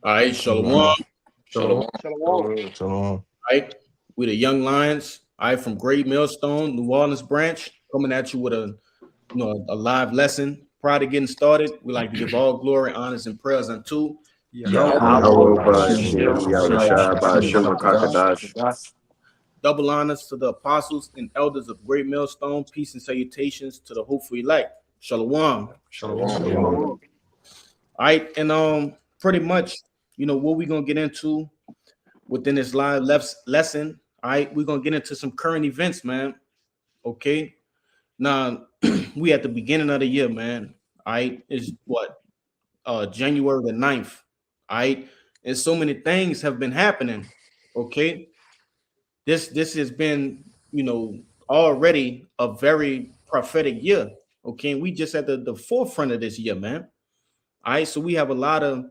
All right, Shalom. Shalom. All Shalom. Shalom. Shalom. right, we the Young Lions. All right, from Great Millstone, New Orleans branch, coming at you with a live lesson. Prior to getting started, we like to give all glory, honors, and prayers unto Yahweh Yahweh. Yahweh Bahashim Bashim Yahweh Shai Yahushua Bashim Bashim Rakadash. Rakadash. Double honors to the apostles and elders of Great Millstone. Peace and salutations to the hopeful elect. Shalom. All Shalom. Shalom. right, and pretty much, what we're gonna get into within this live lesson. All right, we're gonna get into some current events, man. Okay. Now we at the beginning of the year, man. All right, is what January the 9th. All right, and so many things have been happening. Okay, this has been already a very prophetic year. Okay, and we just at the forefront of this year, man. All right, so we have a lot of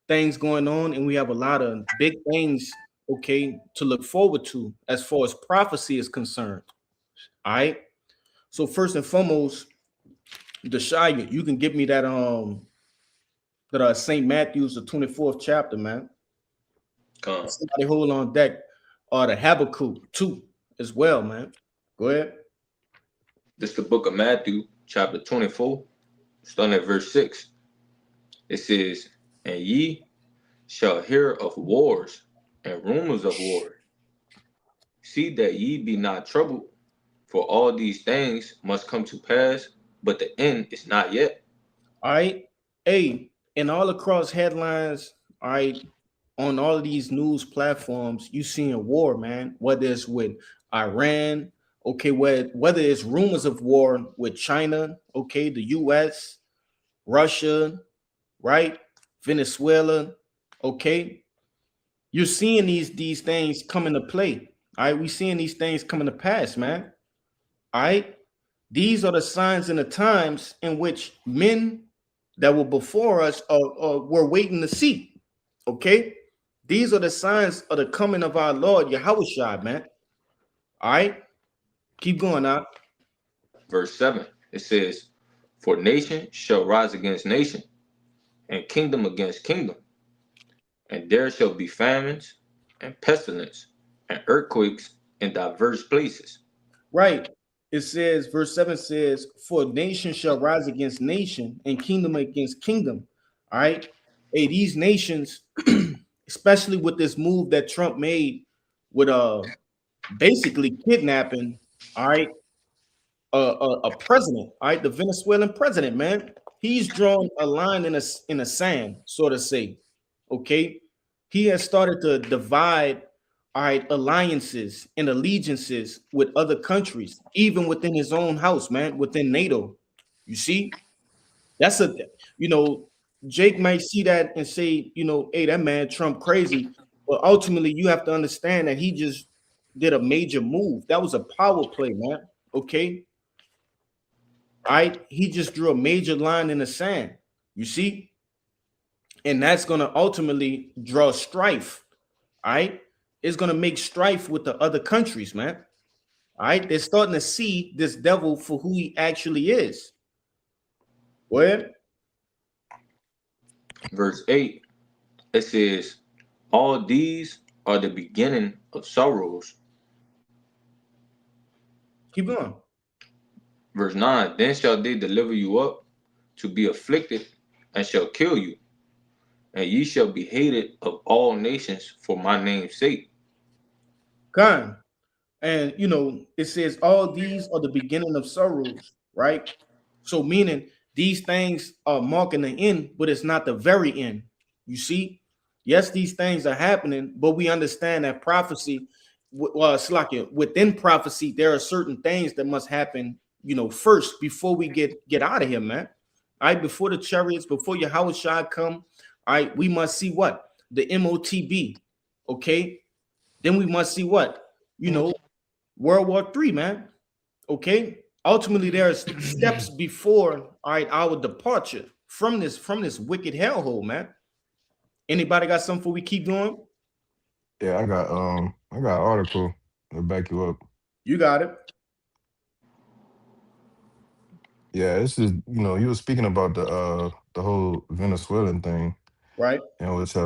things going on, and we have a lot of big things, okay, to look forward to as far as prophecy is concerned. All right. So first and foremost, the shy, you can give me that St. Matthew's the 24th chapter, man. Come. Somebody hold on deck, or the Habakkuk 2 as well, man. Go ahead. This is the book of Matthew, chapter 24, starting at verse 6. It says, And ye shall hear of wars and rumors of war. See that ye be not troubled, for all these things must come to pass, but the end is not yet. All right. Hey, and all across headlines, all right, on all of these news platforms, you see a war, man. Whether it's with Iran, okay, whether it's rumors of war with China, okay, the US, Russia, right, Venezuela, okay. You're seeing these things come into play. All right, we seeing these things come into pass, man. All right. These are the signs and the times in which men that were before us were waiting to see. Okay. These are the signs of the coming of our Lord Yahushua, man. All right. Keep going now. Verse 7, it says, For nation shall rise against nation, and kingdom against kingdom, and there shall be famines and pestilence and earthquakes in diverse places. Right. It says, verse 7 says, For nation shall rise against nation and kingdom against kingdom. All right. Hey, these nations, especially with this move that Trump made with basically kidnapping, all right, a president, all right, the Venezuelan president, man. He's drawn a line in a sand, so to say. Okay. He has started to divide, all right, alliances and allegiances with other countries, even within his own house, man, within NATO. You see, that's you know, Jake might see that and say, hey, that man Trump crazy. But ultimately, you have to understand that he just did a major move. That was a power play, man. Okay. All right. He just drew a major line in the sand. You see? And that's going to ultimately draw strife. All right. It's going to make strife with the other countries, man. All right. They're starting to see this devil for who he actually is. Well, Verse 8, it says, All these are the beginning of sorrows. keep going. Verse 9, Then shall they deliver you up to be afflicted, and shall kill you, and ye shall be hated of all nations for my name's sake. Kind. And it says all these are the beginning of sorrows, right? So meaning these things are marking the end, but it's not the very end. You see, yes, these things are happening, but we understand that prophecy, well, it's like within prophecy, there are certain things that must happen, first before we get out of here, man. All right, before the chariots, before your Howard Shah come, all right, we must see what the MOTB, okay. Then we must see what World War III, man. Okay. Ultimately, there's steps before all right our departure from this wicked hellhole, man. Anybody got something before we keep going? Yeah, I got an article to back you up. You got it. Yeah, this is you were speaking about the whole Venezuelan thing. Right. It's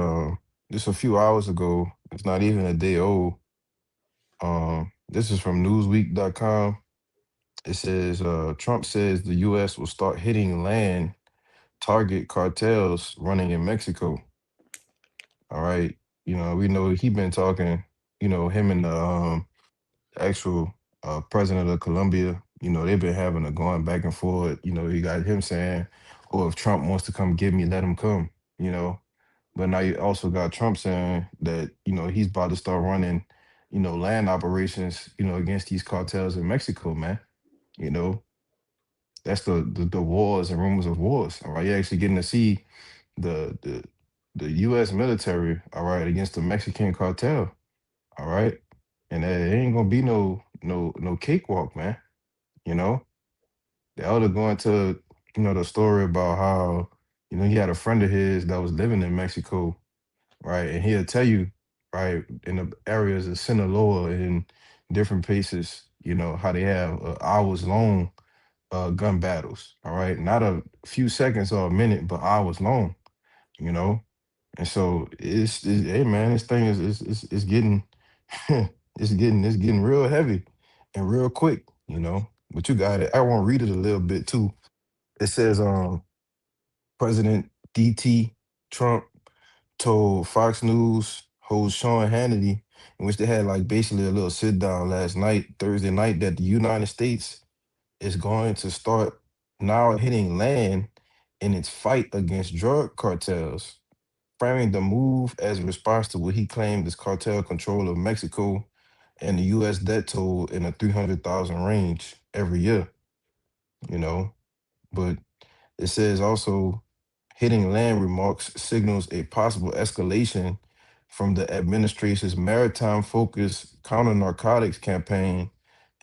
just a few hours ago. It's not even a day old. This is from Newsweek.com. It says Trump says the U.S. will start hitting land target cartels running in Mexico. All right, we know he been talking. Him and the actual president of Colombia. They've been having a going back and forth. You got him saying, "Oh, if Trump wants to come get me, let him come." But now you also got Trump saying that he's about to start running, land operations, against these cartels in Mexico, man. You know, that's the wars and rumors of wars. All right, you're actually getting to see the the the U.S. military, all right, against the Mexican cartel, all right, and it ain't gonna be no cakewalk, man. You know, the elder going to the story about how he had a friend of his that was living in Mexico, right, and he'll tell you, right, in the areas of Sinaloa and different places, how they have hours long gun battles, all right, not a few seconds or a minute, but hours long, you know. And so hey man, this thing is getting it's getting real heavy and real quick, But you got it. I want to read it a little bit too. It says President DT Trump told Fox News host Sean Hannity, in which they had like basically a little sit down last night, Thursday night, that the United States is going to start now hitting land in its fight against drug cartels, framing the move as a response to what he claimed is cartel control of Mexico and the U.S. debt toll in a 300,000 range every year, you know. But it says also hitting land remarks signals a possible escalation from the administration's maritime focused counter narcotics campaign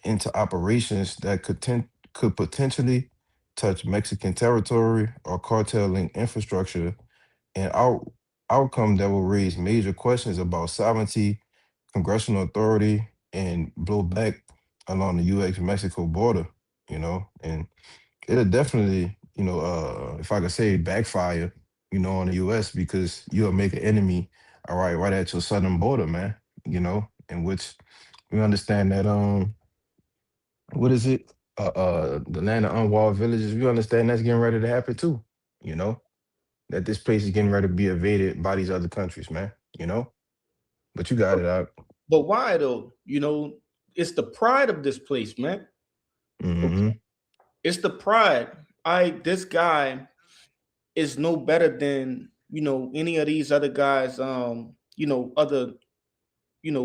into operations that could potentially touch Mexican territory or cartel linked infrastructure, an outcome that will raise major questions about sovereignty, congressional authority, and blowback along the U.S. Mexico border, and it'll definitely, if I could say, backfire, on the U.S. because you'll make an enemy, all right at your southern border, man. In which we understand that what is it? The land of unwalled villages. We understand that's getting ready to happen too. You know that this place is getting ready to be invaded by these other countries, man. But you got it out. But why though? It's the pride of this place, man. Mm-hmm. Okay. It's the pride. This guy is no better than any of these other guys. Other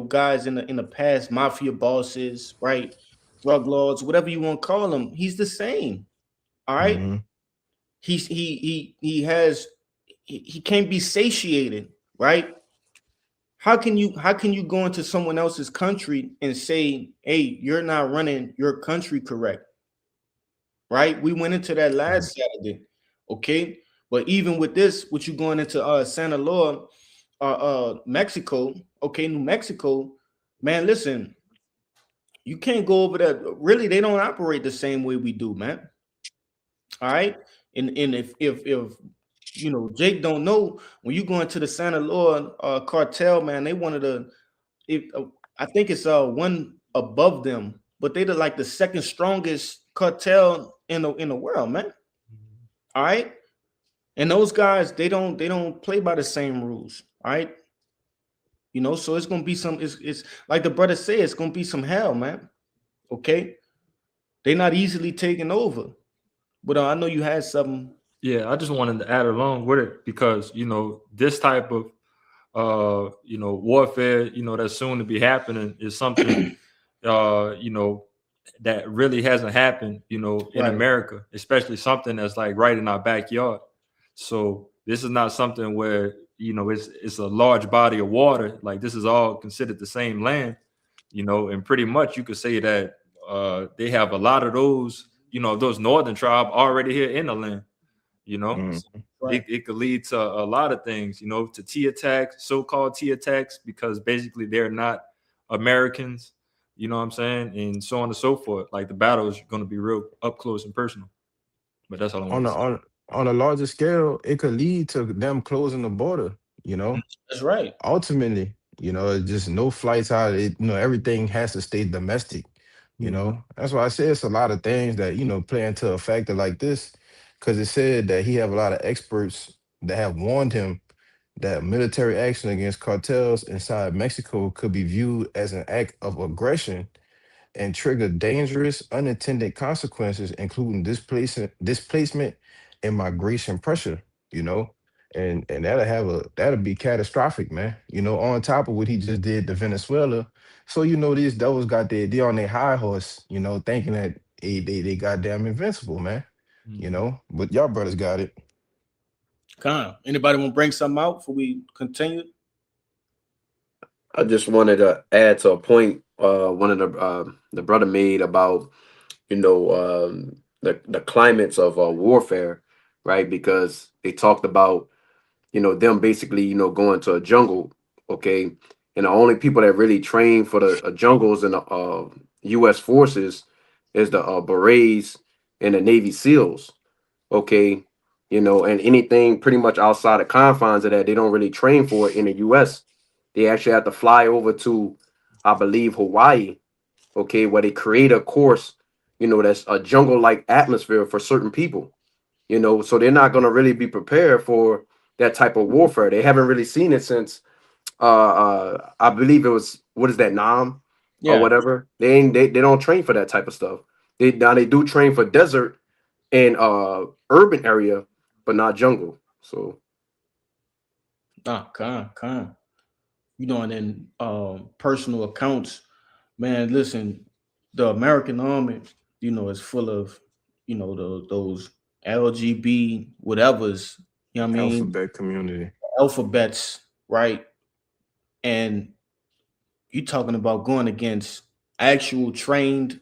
guys in the past, mafia bosses, right? Drug lords, whatever you want to call them. He's the same. All right. Mm-hmm. He can't be satiated, right? How can you go into someone else's country and say, hey, you're not running your country correct? Right? We went into that last Saturday. Okay. But even with this, what you going into Sinaloa, Mexico, okay, New Mexico, man, listen, you can't go over there. Really, they don't operate the same way we do, man. All right. And if Jake don't know, when you go into the Sinaloa cartel, man, they one of the I think it's one above them, but they're like the second strongest cartel in the world, man. All right. And those guys, they don't play by the same rules. All right. So it's gonna be it's like the brother said, it's gonna be some hell, man. Okay. They're not easily taken over. But I know you had something. Yeah, I just wanted to add along with it because this type of warfare that's soon to be happening is something that really hasn't happened in Right. America, especially something that's like right in our backyard. So this is not something where it's a large body of water. Like this is all considered the same land, and pretty much you could say that they have a lot of those northern tribe already here in the land. Right. It could lead to a lot of things, to T attacks, so-called T attacks, because basically they're not Americans, you know what I'm saying, and so on and so forth. Like the battle is going to be real up close and personal. But that's all I want to say. on a larger scale, it could lead to them closing the border. You know, That's right. ultimately, just no flights out. Everything has to stay domestic. Mhm. That's why I say it's a lot of things that play into a factor like this, because it said that he have a lot of experts that have warned him that military action against cartels inside Mexico could be viewed as an act of aggression and trigger dangerous unintended consequences, including displacement and migration pressure. You know, and that'll be catastrophic, man. On top of what he just did to Venezuela. So these devils they on their high horse, thinking that they goddamn invincible, man. Mhm. But y'all brothers got it. Anybody want to bring something out before we continue? I just wanted to add to a point one of the brother made about the climates of warfare, right? Because they talked about them basically going to a jungle, okay, and the only people that really train for the jungles in the U.S. forces is the berets and the Navy SEALs, okay, and anything pretty much outside the confines of that they don't really train for it in the U.S. They actually have to fly over to, I believe, Hawaii, okay, where they create a course, that's a jungle-like atmosphere for certain people, so they're not going to really be prepared for that type of warfare. They haven't really seen it since, I believe it was, what is that, Nam or Yeah, whatever. They don't train for that type of stuff. They do train for desert and urban area, but not jungle. So con. And then personal accounts, man. Listen, the American army, is full of, those LGB whatever's, you know what I mean, Alphabet community. alphabets, right? And you talking about going against actual trained,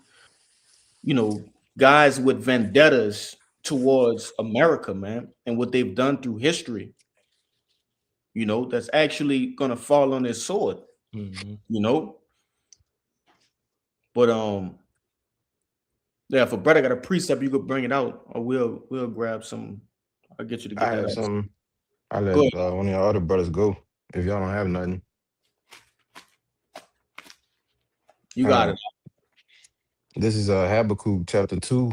you know, guys with vendettas towards America, man, and what they've done through history, that's actually gonna fall on their sword, Mhm. you know. But yeah, if a brother got a precept, you could bring it out, or we'll grab some. I'll get you to I get that have out. some. I let Go ahead. one of your other brothers go if y'all don't have nothing. You got Uh, it. this is Habakkuk chapter 2,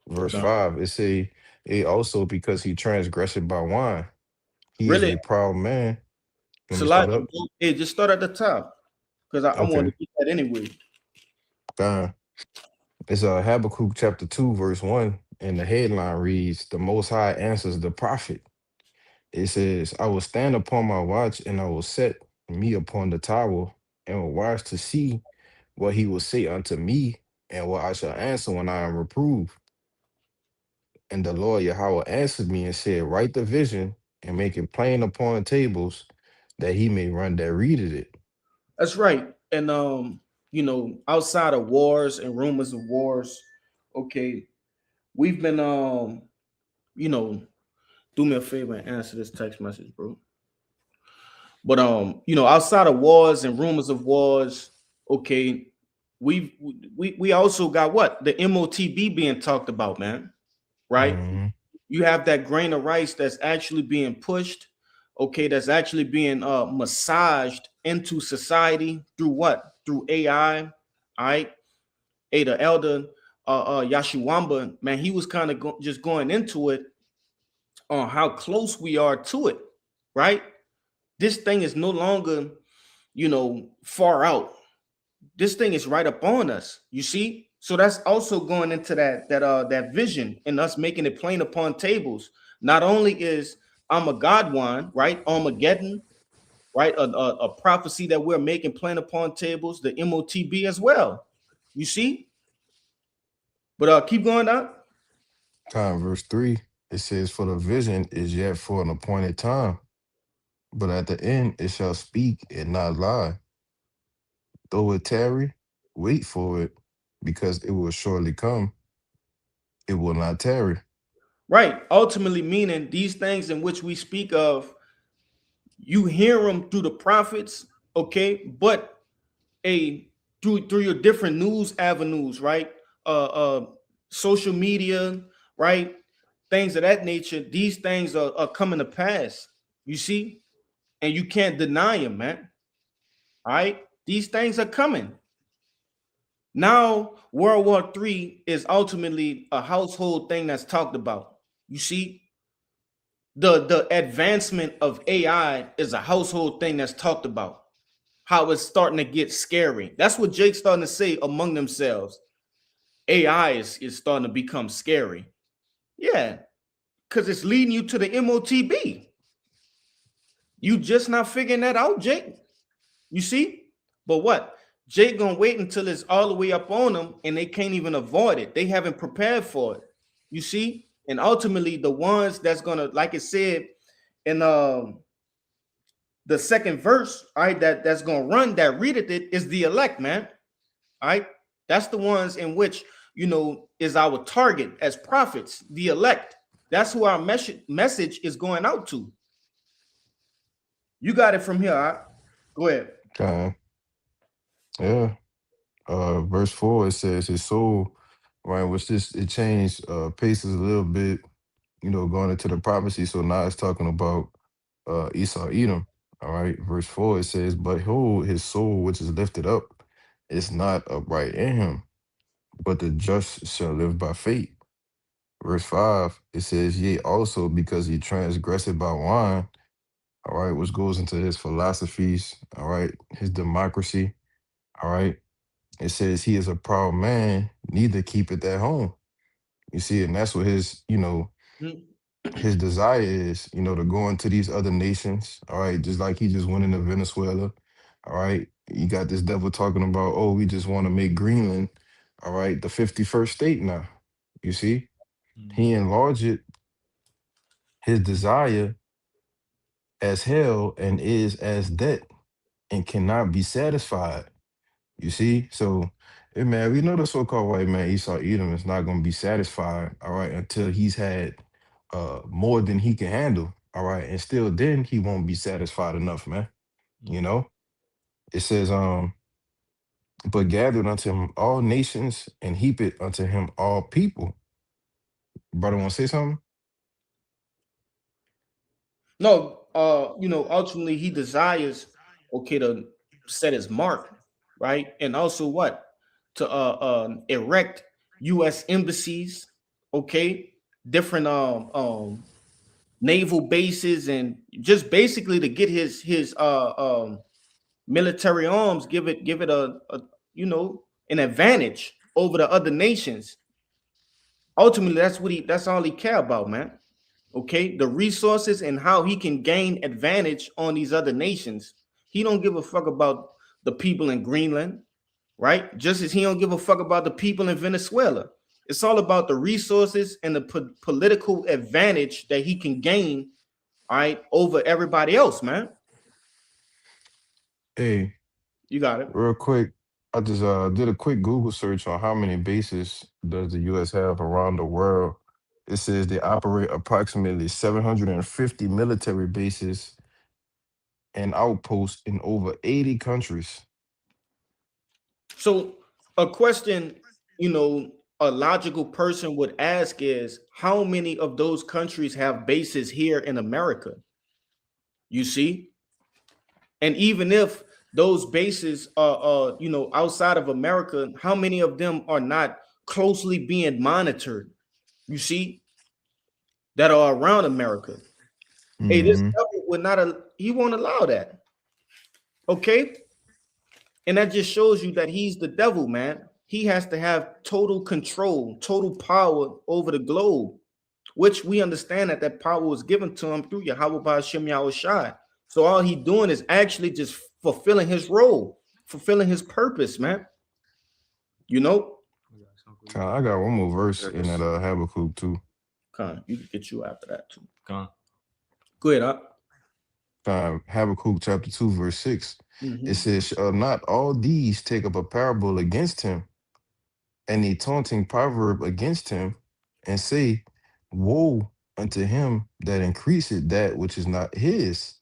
verse Okay. 5. It say, it also because he transgressed by wine. He is Really, a proud man. You want it's me a to lot. start up? Hey, just start at the top because I want Okay. to get that anyway. It's Habakkuk chapter 2, verse 1. And the headline reads, The Most High answers the prophet. It says, I will stand upon my watch and I will set me upon the tower and will watch to see what he will say unto me and what I shall answer when I am reproved. And the Lord Yahweh answered me and said, Write the vision and make it plain upon tables that he may run that readeth it. That's right. And outside of wars and rumors of wars, okay, we've been you know, do me a favor and answer this text message, bro. But outside of wars and rumors of wars, okay, we also got what? The MOTB being talked about, man. Right? Mhm. You have that grain of rice that's actually being pushed, okay, that's actually being massaged into society through what? Through AI. All right. Hey, the elder Yashuwamba, man, he was kind of just going into it on how close we are to it, right? This thing is no longer, far out. This thing is right up on us. You see? So that's also going into that vision and us making it plain upon tables. Not only is Armageddon, right? Armageddon, right? A prophecy that we're making plain upon tables, the MOTB as well. You see? But keep going up. Verse 3, it says, For the vision is yet for an appointed time, but at the end it shall speak and not lie. Though it tarry, wait for it, because it will surely come. It will not tarry. Right. Ultimately meaning these things in which we speak of, you hear them through the prophets, okay, but a through your different news avenues, right? Social media, right? things of that nature, these things are coming to pass. You see, and you can't deny them, man. All right, these things are coming. Now, World War III is ultimately a household thing that's talked about. You see, the advancement of AI is a household thing that's talked about. How it's starting to get scary. That's what Jake's starting to say among themselves. AI is starting to become scary. Yeah, because it's leading you to the MOTB. You just not figuring that out, Jake. You see? But what? Jake gonna wait until it's all the way up on them and they can't even avoid it. They haven't prepared for it. You see? And ultimately, the ones that's gonna, like it said in the second verse, all right, that's gonna run, that readeth it, is the elect, man. All right, that's the ones in which, you know, is our target as prophets, the elect. That's who our message is going out to. You got it from here. All right? Go ahead. Okay. Yeah. Verse 4, it says his soul, right, which this it changed paces a little bit, you know, going into the prophecy. So now it's talking about Esau Edom. All right. Verse 4, it says, but behold, his soul which is lifted up is not upright in him, but the just shall live by faith. Verse 5, it says, yea, also because he transgressed by wine, all right, which goes into his philosophies, all right, his democracy, all right. It says he is a proud man, neither keepeth at home. You see, and that's what his, you know, Mm. his desire is, you know, to go into these other nations, all right, just like he just went into Venezuela, all right. You got this devil talking about, oh, we just want to make Greenland, all right, the 51st state now. You see, he enlarged it, his desire as hell and is as debt and cannot be satisfied. You see? So, hey man, we know the so-called white man Esau Edom is not gonna be satisfied, all right, until he's had more than he can handle. All right. And still then he won't be satisfied enough, man. You know? It says, but gathered unto him all nations and heap it unto him all people. Brother wanna say something? No, you know, ultimately he desires, okay, to set his mark, right? And also what? To erect US embassies, okay, different naval bases, and just basically to get his military arms, give it a you know, an advantage over the other nations. Ultimately, that's all he care about, man. Okay, the resources and how he can gain advantage on these other nations. He don't give a fuck about the people in Greenland, right? Just as he don't give a fuck about the people in Venezuela. It's all about the resources and the political advantage that he can gain, all right, over everybody else, man. Hey, You got it. real quick. I just did a quick Google search on how many bases does the US have around the world. It says they operate approximately 750 military bases and outposts in over 80 countries. So a question, you know, a logical person would ask is, how many of those countries have bases here in America? You see? And even if those bases are, you know, outside of America, how many of them are not closely being monitored? You see, that are around America. Hey, this Mhm. devil would not, he won't allow that. Okay, and that just shows you that he's the devil, man. He has to have total control, total power over the globe, which we understand that power was given to him through Yahweh Ba'ashem Yahushai. So all he doing is actually just fulfilling his role, fulfilling his purpose, man. You know? I got one more verse in Yes. that Habakkuk too. Con, you can get you after that too. Con. Go ahead, up. Habakkuk chapter 2, verse 6. Mm-hmm. It says, shall not all these take up a parable against him, and a taunting proverb against him, and say, woe unto him that increaseth that which is not his?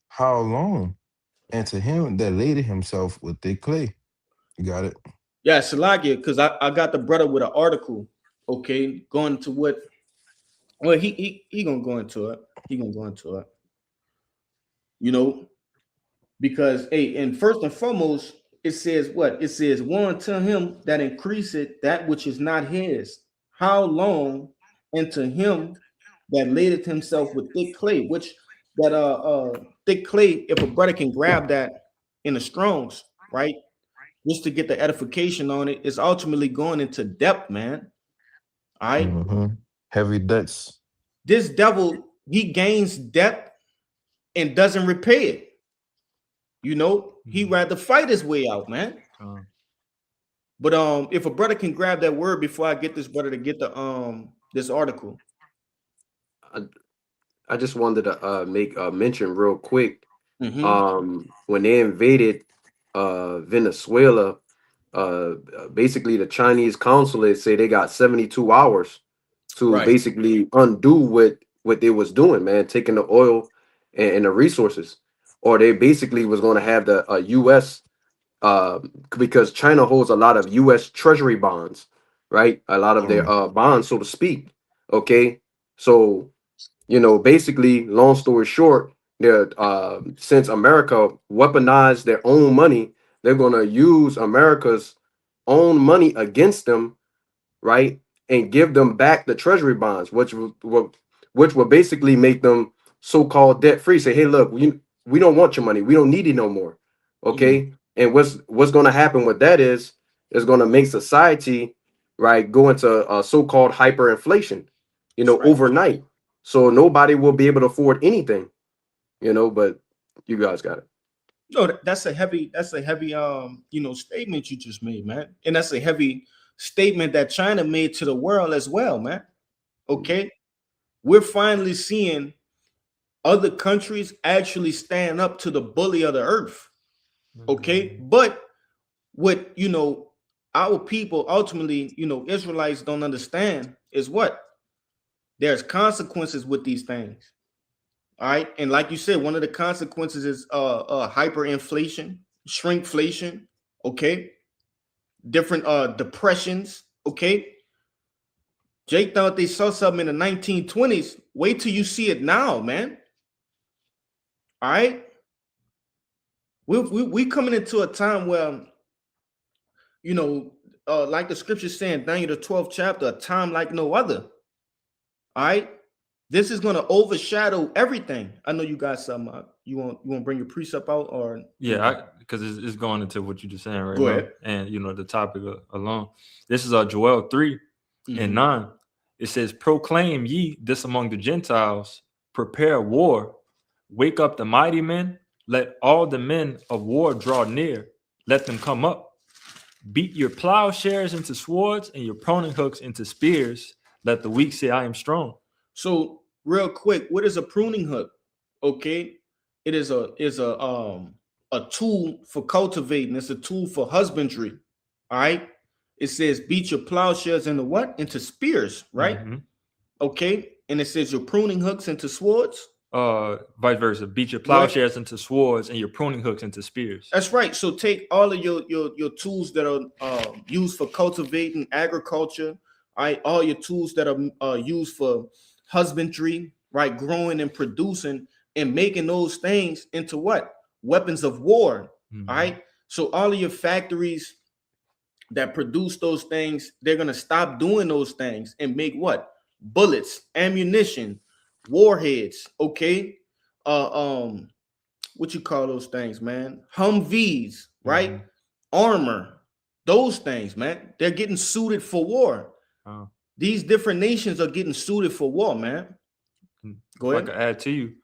How long? And to him that laded himself with the clay. You got it? Yeah, Shalakia, because I got the brother with an article, okay, going to what Well, he gonna go into it. He gonna go into it. You know, because hey, and first and foremost, it says what? It says, "One to him that increaseth that which is not his. How long? And to him that ladeth himself with thick clay, which that thick clay, if a brother can grab that in the Strongs, right? Just to get the edification on it, is ultimately going into depth, man. All right. Heavy debts. This devil, he gains depth and doesn't repay it. You know, he rather fight his way out, man. But if a brother can grab that word before I get this brother to get the this article. I just wanted to make a mention real quick. Mhm. When they invaded Venezuela, basically the Chinese consulate say they got 72 hours to Right. basically undo what they was doing, man, taking the oil and the resources, or they basically was going to have the U.S. Because China holds a lot of U.S. Treasury bonds, right? A lot of their bonds, so to speak. Okay, so basically, long story short, they're since America weaponized their own money, they're gonna use America's own money against them, right? And give them back the treasury bonds, which will basically make them so-called debt-free. Say, hey, look, we don't want your money, we don't need it no more. Okay. And what's gonna happen with that is gonna make society, right, go into so-called hyperinflation, Right. overnight. So nobody will be able to afford anything, but you guys got it. No, that's a heavy statement you just made, man. And that's a heavy statement that China made to the world as well, man. Okay. We're finally seeing other countries actually stand up to the bully of the earth. Okay. But what our people ultimately, Israelites don't understand is what? There's consequences with these things. All right. And like you said, one of the consequences is hyperinflation, shrinkflation, okay? Different depressions, okay? Jake thought they saw something in the 1920s. Wait till you see it now, man. All right. We coming into a time where, like the scripture saying, Daniel the 12th chapter, a time like no other. All right. This is going to overshadow everything. I know you got some. You want to bring your precept out, or because it's going into what you're just saying right Go now, ahead. and the topic alone. This is Joel 3 and 9. It says, "Proclaim ye this among the Gentiles, prepare war, wake up the mighty men, let all the men of war draw near, let them come up. Beat your plowshares into swords and your pruning hooks into spears. Let the weak say, I am strong." So real quick, what is a pruning hook? Okay, it is a tool for cultivating. It's a tool for husbandry. All right. It says beat your plowshares into what? Into spears, right? Okay. And it says your pruning hooks into swords. Vice versa. Beat your plowshares into swords and your pruning hooks into spears. That's right. So take all of your tools that are used for cultivating agriculture. All your tools that are used for husbandry, right? Growing and producing and making those things into what? Weapons of war. All right. So all of your factories that produce those things, they're gonna stop doing those things and make what? Bullets, ammunition, warheads. Okay. What you call those things, man? Humvees, right? Armor, those things, man. They're getting suited for war. These different nations are getting suited for war, man. Go ahead. If I could add to you,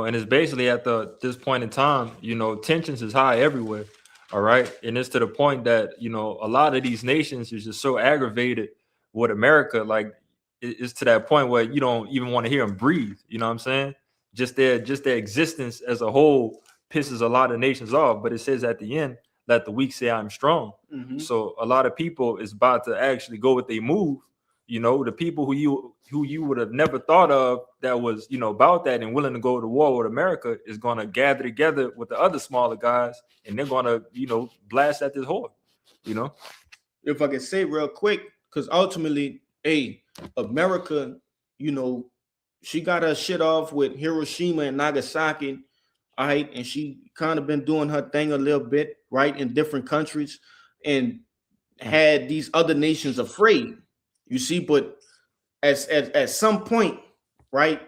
and it's basically at this point in time, tensions is high everywhere. All right. And it's to the point that, a lot of these nations is just so aggravated with America. Like it's to that point where you don't even want to hear them breathe. You know what I'm saying? Just their existence as a whole pisses a lot of nations off. But it says at the end, let the weak say I'm strong. So a lot of people is about to actually go with their move. The people who you would have never thought of that was, about that and willing to go to war with America is going to gather together with the other smaller guys and they're going to, blast at this horde, If I can say real quick, because ultimately, America, she got her shit off with Hiroshima and Nagasaki, all right, and she kind of been doing her thing a little bit, right, in different countries, and had these other nations afraid. You see, but at some point, right,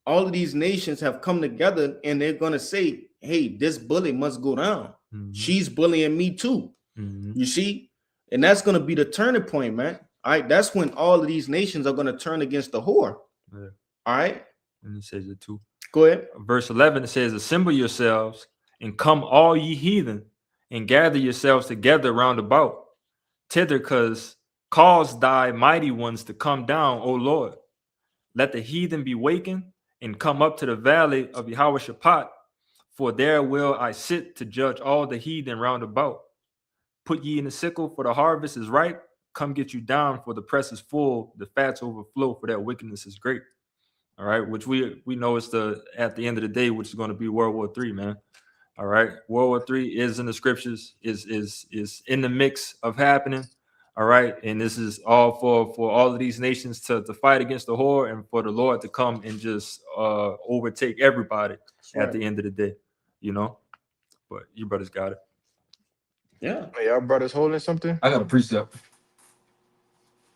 all of these nations have come together and they're gonna say, hey, this bully must go down. Mhm. She's bullying me too. Mhm. You see, and that's gonna be the turning point, man. All right, that's when all of these nations are gonna turn against the whore. Yeah. All right, And it says it too. go ahead. Verse 11, it says, assemble yourselves and come all ye heathen and gather yourselves together round about thither, cause thy mighty ones to come down, O Lord. Let the heathen be wakened and come up to the valley of Jehoshaphat, for there will I sit to judge all the heathen round about. Put ye in the sickle, for the harvest is ripe. Come get you down, for the press is full, the fats overflow, for that wickedness is great. All right, which we know is at the end of the day, which is going to be World War III, man. All right, World War III is in the scriptures, is in the mix of happening. All right, and this is all for all of these nations to fight against the whore, and for the Lord to come and just overtake everybody at the end of the day, you know. But you brothers got it. Yeah. Hey, y'all brothers holding something? I got a precept.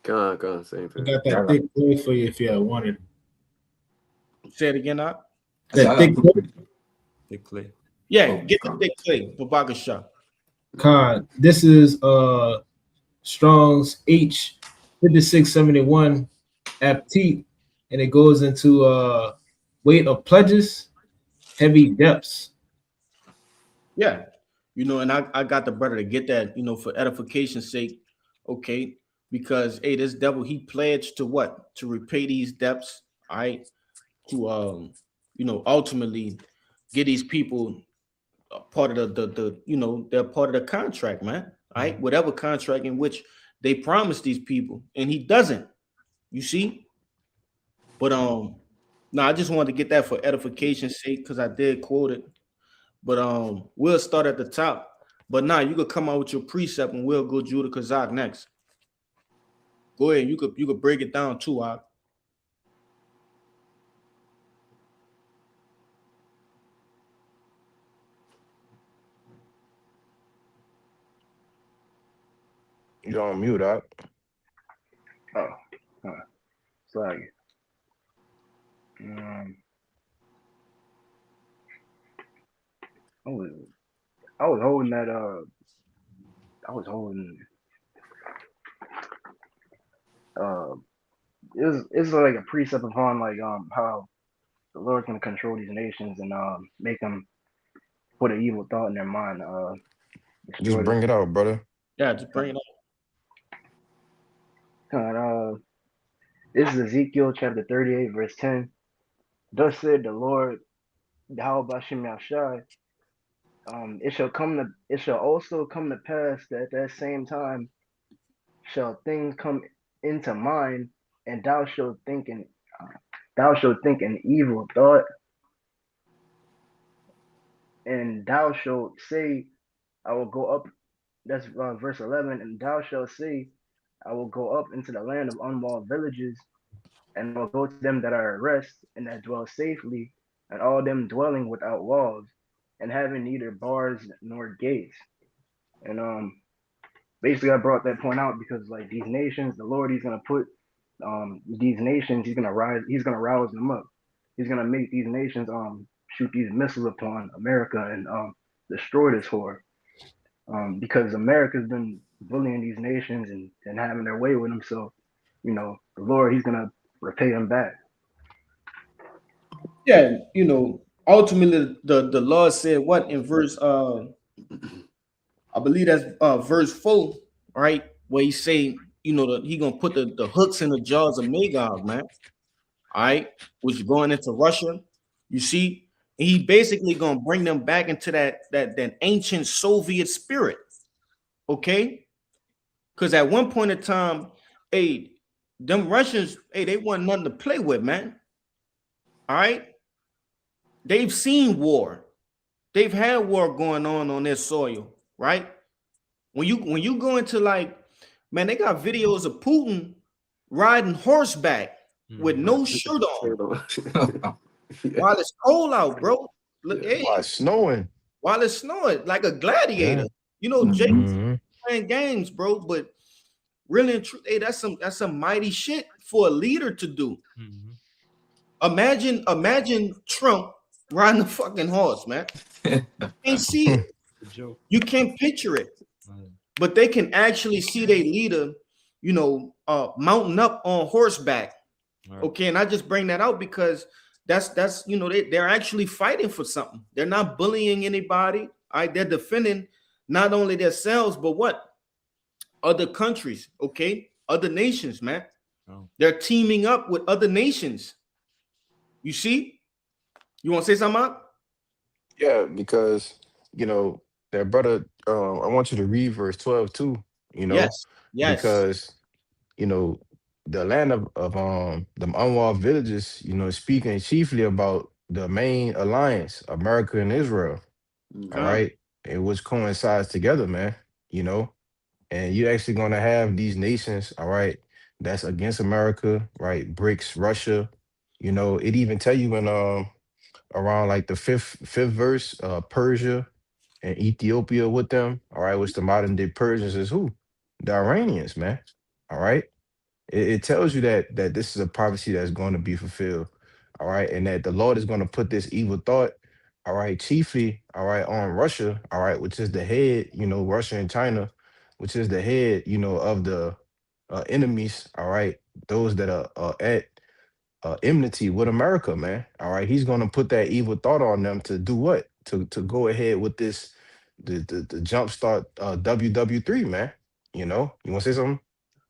Come on, same I thing. got that thick clay for you if you wanted. Say it again, Doc. That thick clay. Thick clay. Yeah, Oh, get the God. thick clay for Baka Shah. Con, this is Strong's H 5671 aptite, and it goes into weight of pledges, heavy depths. Yeah, you know, and I got the brother to get that, you know, for edification's sake, okay, because hey, this devil, he pledged to what? To repay these debts, all right, to you know, ultimately get these people a part of the you know, they're part of the contract, man, all right, whatever contract in which they promised these people, and he doesn't, you see. But no, I just wanted to get that for edification's sake because I did quote it. But we'll start at the top. But now you could come out with your precept and we'll go Judah Kazak next. Go ahead. You could break it down too, Ak. You on mute, up. Sorry. I was holding that it's like a precept upon like how the Lord's gonna control these nations and make them put an evil thought in their mind. Just bring it out, brother. Yeah, just bring it up. This is Ezekiel chapter 38, verse 10. Thus said the Lord, Yahweh Bashim Yahshai, it shall also come to pass that at that same time shall things come into mind, and thou shalt think an evil thought, and thou shalt say, I will go up. That's verse 11. And thou shalt say, I will go up into the land of unwalled villages, and will go to them that are at rest and that dwell safely, and all them dwelling without walls, and having neither bars nor gates. And basically I brought that point out because like these nations, the Lord, he's gonna put these nations, he's gonna rouse them up. He's gonna make these nations shoot these missiles upon America and destroy this whore. Because America's been bullying these nations and having their way with them. So, you know, the Lord, he's gonna repay them back. Yeah, you know, ultimately the Lord said what in verse I believe that's verse 4, right? Where he say, you know, he gonna put the hooks in the jaws of Magog, man. All right, which is going into Russia. You see, and he basically gonna bring them back into that ancient Soviet spirit. Okay, because at one point in time, hey, them Russians, hey, they want nothing to play with, man. All right, they've seen war, they've had war going on their soil, right? When you go into like, man, they got videos of Putin riding horseback with no shirt on Yeah. while it's cold out, bro. Look, hey, Why it's snowing? while it's snowing, like a gladiator. Yeah. You know, Jake Mhm. playing games, bro. But really and truth, hey, that's some mighty shit for a leader to do. Mhm. Imagine Trump riding a fucking horse, man. You can't see it. Good joke. You can't picture it. Right. But they can actually see their leader, mounting up on horseback. Right. Okay, and I just bring that out because that's they're actually fighting for something. They're not bullying anybody. All right, they're defending not only themselves, but what? Other countries, okay, other nations, man. Oh. They're teaming up with other nations. You see? You want to say something, Mark? Yeah, because that brother. I want you to read verse 12 too. Yes. Because the land of them unwalled villages. Is speaking chiefly about the main alliance, America and Israel. All right, and which coincides together, man. And you're actually going to have these nations, all right, that's against America, right? BRICS, Russia. It even tell you in around like the fifth verse, Persia and Ethiopia with them, all right, which the modern day Persians is who? The Iranians, man. All right. It tells you that this is a prophecy that's going to be fulfilled, all right, and that the Lord is going to put this evil thought, all right, chiefly, all right, on Russia, all right, which is the head, Russia and China, which is the head, of the enemies, all right, those that are at enmity with America, man. All right, he's going to put that evil thought on them to do what? To go ahead with this, the jumpstart WW3, man. You want to say something?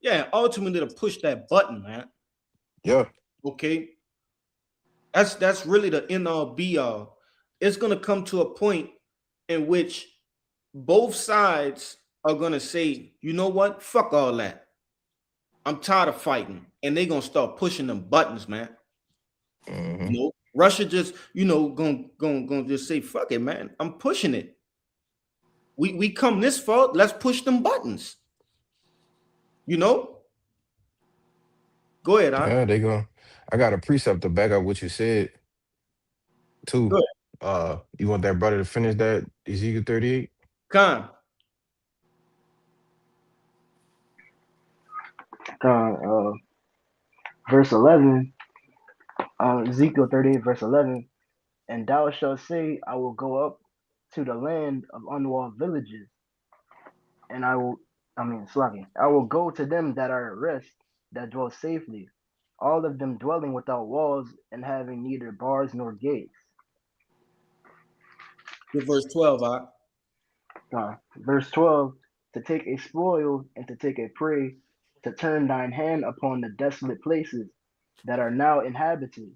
Yeah, ultimately to push that button, man. Yeah. Okay. That's really the end all be all. It's gonna come to a point in which both sides are gonna say, you know what? Fuck all that. I'm tired of fighting. And they're gonna start pushing them buttons, man. Mhm. Russia just, gonna just say, fuck it, man. I'm pushing it. We come this far, let's push them buttons. Go ahead, huh? Yeah, they go. I got a precept to back up what you said too. Good. You want that brother to finish that Ezekiel 38? Con. Verse 11, Ezekiel 38, verse 11, and thou shalt say, I will go up to the land of unwalled villages, and I will go to them that are at rest, that dwell safely, all of them dwelling without walls and having neither bars nor gates. Good verse 12, huh? Verse 12, to take a spoil and to take a prey, to turn thine hand upon the desolate places that are now inhabited,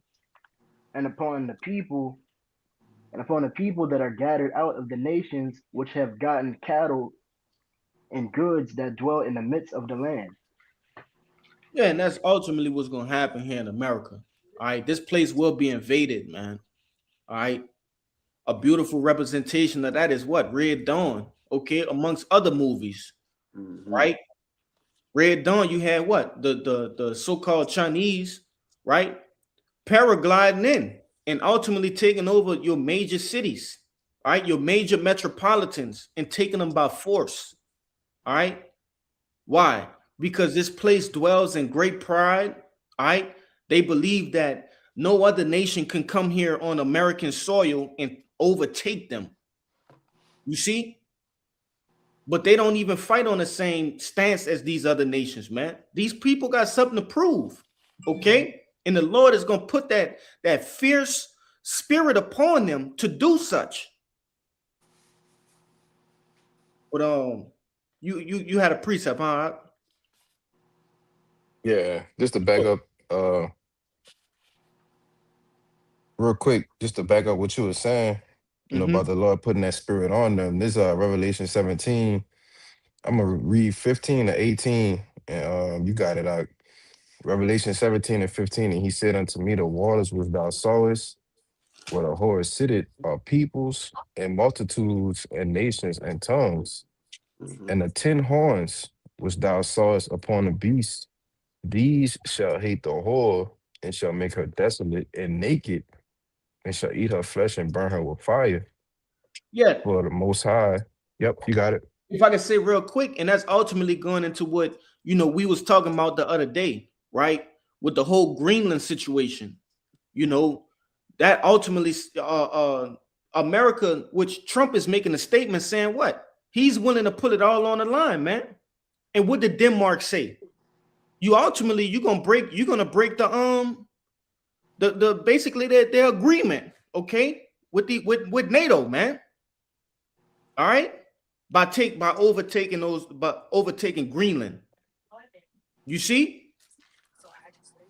and upon the people that are gathered out of the nations which have gotten cattle and goods that dwell in the midst of the land. Yeah, and that's ultimately what's gonna happen here in America. All right, this place will be invaded, man. All right, a beautiful representation of that is what Red Dawn. Okay, amongst other movies, right? Red Dawn, you had what the so-called Chinese, right? Paragliding in and ultimately taking over your major cities, all right, your major metropolitans, and taking them by force. All right, why? Because this place dwells in great pride. All right, they believe that no other nation can come here on American soil and overtake them. You see? But they don't even fight on the same stance as these other nations, man. These people got something to prove, okay? And the Lord is going to put that fierce spirit upon them to do such. But you had a precept, huh? Yeah, just to back up, real quick, just to back up what you were saying, about the Lord putting that spirit on them. This Revelation 17. I'm gonna read 15 to 18, and you got it out. Revelation 17 and 15, and he said unto me, the waters which thou sawest, where the horse sitteth, are peoples and multitudes and nations and tongues, and the 10 horns which thou sawest upon the beast, these shall hate the whore and shall make her desolate and naked, and shall eat her flesh and burn her with fire. Yeah, For the Most High. Yep, you got it. if I can say real quick, and that's ultimately going into what we was talking about the other day, right? With the whole Greenland situation, that ultimately America, which Trump is making a statement saying what? He's willing to put it all on the line, man. And what did Denmark say? You're gonna break the basically their agreement, okay, with NATO, man. All right, by overtaking Greenland. You see?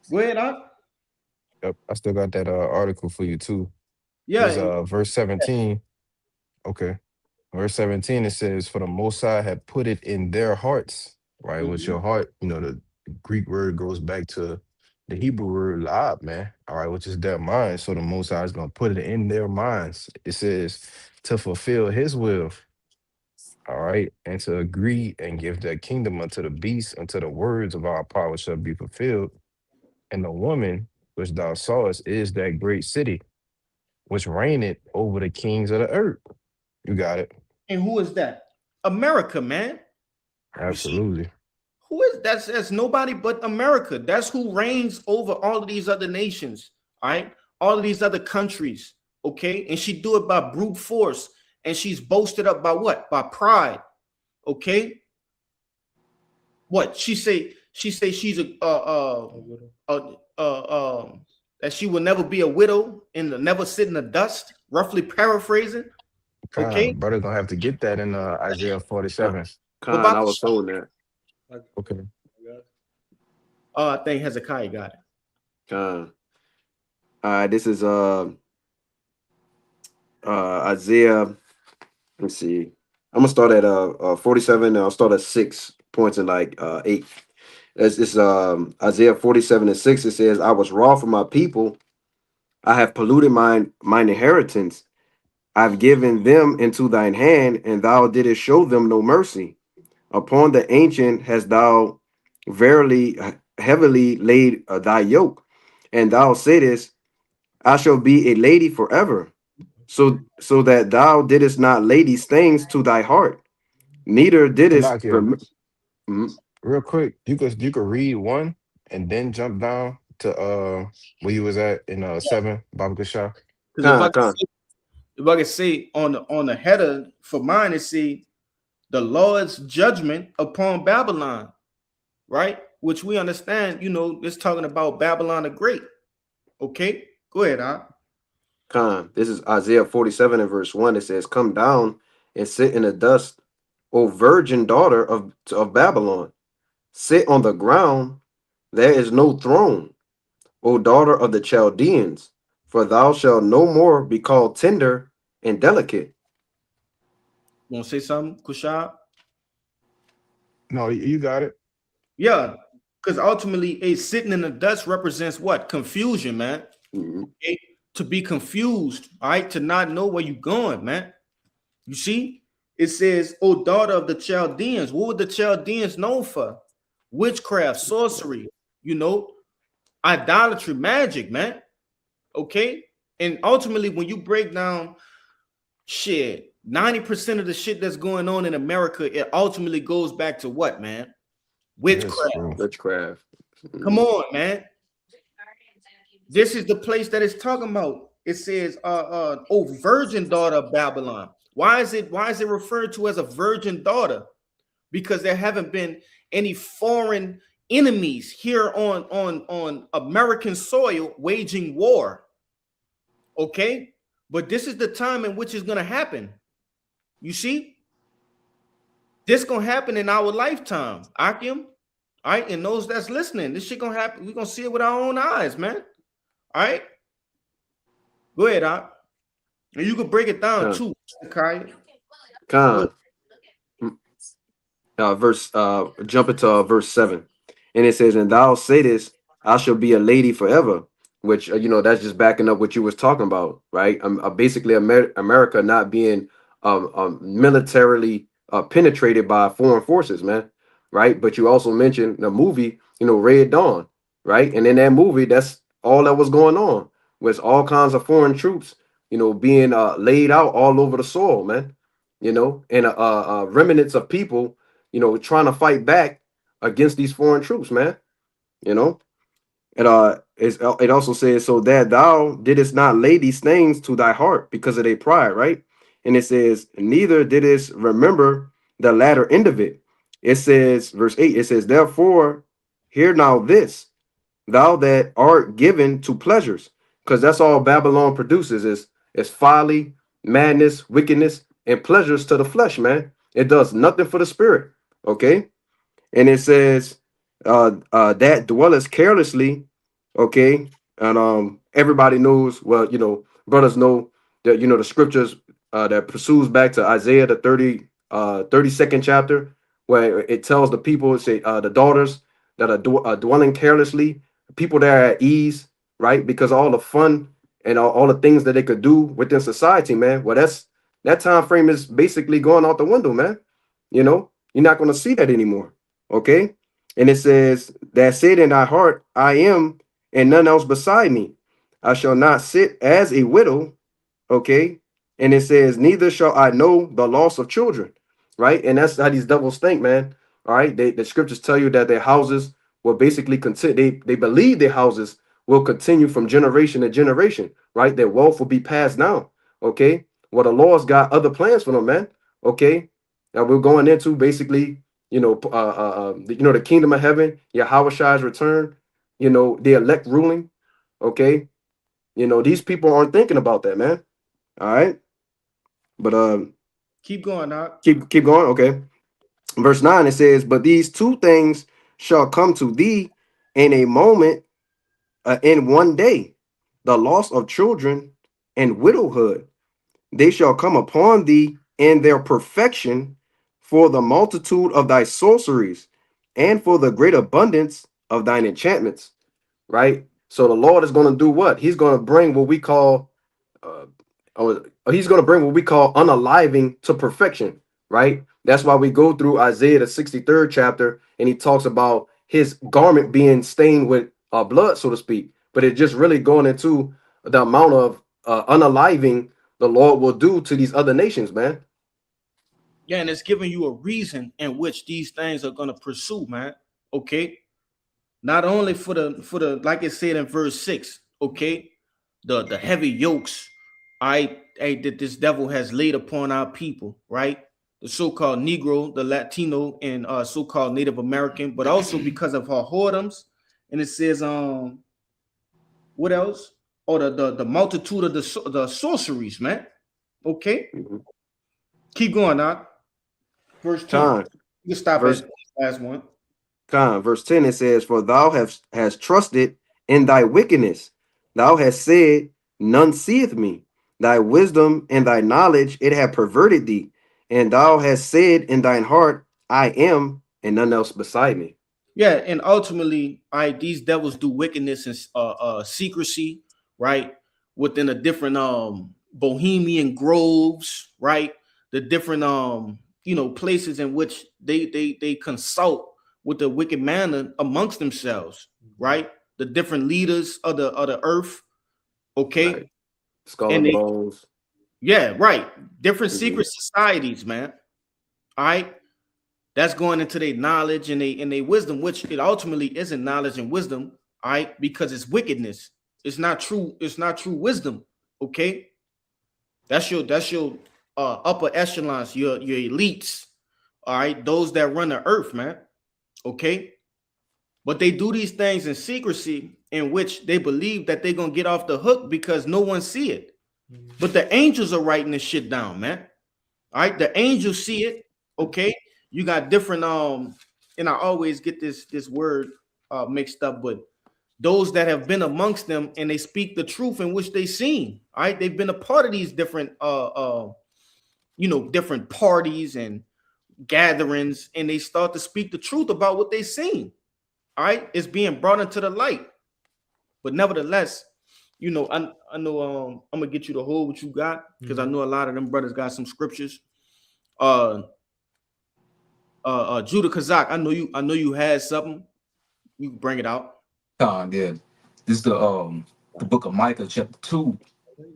Go ahead, huh? Yep, I still got that article for you too. Yeah, It's verse 17. Okay. Verse 17, it says, for the Most High had put it in their hearts, right? What's your heart? The Greek word goes back to the Hebrew word la'ab, man. All right, which is their mind. So the Most High is going to put it in their minds. It says to fulfill his will. All right, and to agree and give that kingdom unto the beast, until the words of our power shall be fulfilled. And the woman which thou sawest is that great city, which reigneth over the kings of the earth. You got it. And who is that? America, man. Absolutely. Who is that's nobody but America. That's who reigns over all of these other nations, all right? All of these other countries, okay? And she do it by brute force, and she's boasted up by what? By pride, okay? What she say? She say she's that she will never be a widow and never sit in the dust. Roughly paraphrasing, okay? Brother gonna have to get that in Isaiah 47. Khan, about I the was told that. Okay. I think Hezekiah got it. Khan. This is Isaiah. Let me see. I'm gonna start at 47, and I'll start at 6 points and like 8. It's Isaiah 47 and 6. It says, I was wroth for my people, I have polluted mine inheritance. I've given them into thine hand, and thou didst show them no mercy. Upon the ancient hast thou verily heavily laid thy yoke, and thou saidest, I shall be a lady forever. So that thou didst not lay these things to thy heart, neither didst Salakia, real quick, you could read 1 and then jump down to where you was at in 7, Baba Kashah. Because if I could say on the header for mine, it say the Lord's judgment upon Babylon, right? Which we understand, it's talking about Babylon the Great. Okay, go ahead, Khan. This is Isaiah 47 and verse 1. It says, come down and sit in the dust, O virgin daughter of Babylon. Sit on the ground, there is no throne, O daughter of the Chaldeans, for thou shalt no more be called tender and delicate. You want to say something, Kushab? No, you got it. Yeah, because ultimately, sitting in the dust represents what? Confusion, man. Okay? To be confused, all right? To not know where you're going, man. You see? It says, O daughter of the Chaldeans. What were the Chaldeans known for? Witchcraft, sorcery, idolatry, magic, man. Okay? And ultimately, when you break down 90% of the shit that's going on in America, it ultimately goes back to what, man? Witchcraft. Witchcraft. Come on, man. This is the place that it's talking about. It says, oh, virgin daughter of Babylon. Why is it referred to as a virgin daughter? Because there haven't been any foreign enemies here on American soil waging war. Okay? But this is the time in which it's going to happen. You see? This going to happen in our lifetime. Akim, all right? And those that's listening, this shit going to happen. We're going to see it with our own eyes, man. All right? Go ahead, Ak. And you can break it down too, Kai. Khan. Jump into verse 7. And it says, and thou saidest, I shall be a lady forever. Which, that's just backing up what you was talking about, right? Basically, America not being militarily penetrated by foreign forces, man, right? But you also mentioned the movie, Red Dawn, right? And in that movie, that's all that was going on, with all kinds of foreign troops, you know, being laid out all over the soil, man. You know, and remnants of people, you know, trying to fight back against these foreign troops, man. You know, and it also says, so that thou didst not lay these things to thy heart because of their pride, right? And it says, neither didst remember the latter end of it. It says, verse 8, it says, therefore, hear now this, thou that art given to pleasures, because that's all Babylon produces is folly, madness, wickedness, and pleasures to the flesh, man. It does nothing for the spirit. Okay. And it says, that dwelleth carelessly, okay. And everybody knows, well, you know, brothers know that, you know, the scriptures that pursues back to Isaiah the 32nd chapter, where it tells the people, say the daughters that are dwelling carelessly, people that are at ease, right? Because all the fun and all the things that they could do within society, man. Well, that time frame is basically going out the window, man. You know, you're not going to see that anymore. Okay. And it says, that said in thy heart, I am, and none else beside me. I shall not sit as a widow. Okay. And it says, neither shall I know the loss of children. Right. And that's how these devils think, man. All right. The scriptures tell you that their houses will basically continue. They believe their houses will continue from generation to generation. Right. Their wealth will be passed down. Okay. Well, the Lord's got other plans for them, man. Okay. Now we're going into basically, you know, the kingdom of heaven, Yahweh return, you know, the elect ruling. Okay. You know, these people aren't thinking about that, man. All right. But Keep going, Doc. keep going. Okay. Verse 9, it says, but these two things shall come to thee in a moment, in one day, the loss of children and widowhood. They shall come upon thee in their perfection, for the multitude of thy sorceries and for the great abundance of thine enchantments. Right. So the Lord is going to do what? He's going to bring what we call he's going to bring what we call unaliving to perfection. Right. That's why we go through Isaiah the 63rd chapter, and he talks about his garment being stained with blood, so to speak. But it's just really going into the amount of unaliving the Lord will do to these other nations, man. Yeah, and it's giving you a reason in which these things are going to pursue, man. Okay. Not only for the like it said in verse 6, okay, the heavy yokes, that this devil has laid upon our people, right? The so-called Negro, the Latino, and so-called Native American, but also because of her whoredoms. And it says, what else? Oh, the multitude of the sorceries, man. Okay, keep going, Doc. Verse 10. Time. You can stop Verse- at the last one. Verse 10, it says, for thou hast trusted in thy wickedness. Thou hast said, none seeth me. Thy wisdom and thy knowledge, it hath perverted thee. And thou hast said in thine heart, I am, and none else beside me. Yeah, and ultimately, these devils do wickedness and secrecy, right? Within the different bohemian groves, right? The different places in which they consult with the wicked manner amongst themselves, right? The different leaders of the earth, okay? Right. Skull And and they- bones. Yeah, right. Different Mhm. secret societies, man. All right. That's going into their knowledge and their wisdom, which it ultimately isn't knowledge and wisdom, all right, because it's wickedness. It's not true wisdom. Okay. That's your upper echelons, your elites, all right, those that run the earth, man. Okay. But they do these things in secrecy, in which they believe that they're gonna get off the hook because no one see it. But the angels are writing this shit down, man. All right, the angels see it. Okay, you got different and I always get this word mixed up, but those that have been amongst them and they speak the truth in which they seen. All right, they've been a part of these different different parties and gatherings, and they start to speak the truth about what they seen. All right, it's being brought into the light. But nevertheless, I know I'm gonna get you to hold what you got, because I know a lot of them brothers got some scriptures. Judah Kazak, I know you had something. You can bring it out. Yeah. This is the book of Micah, chapter 2,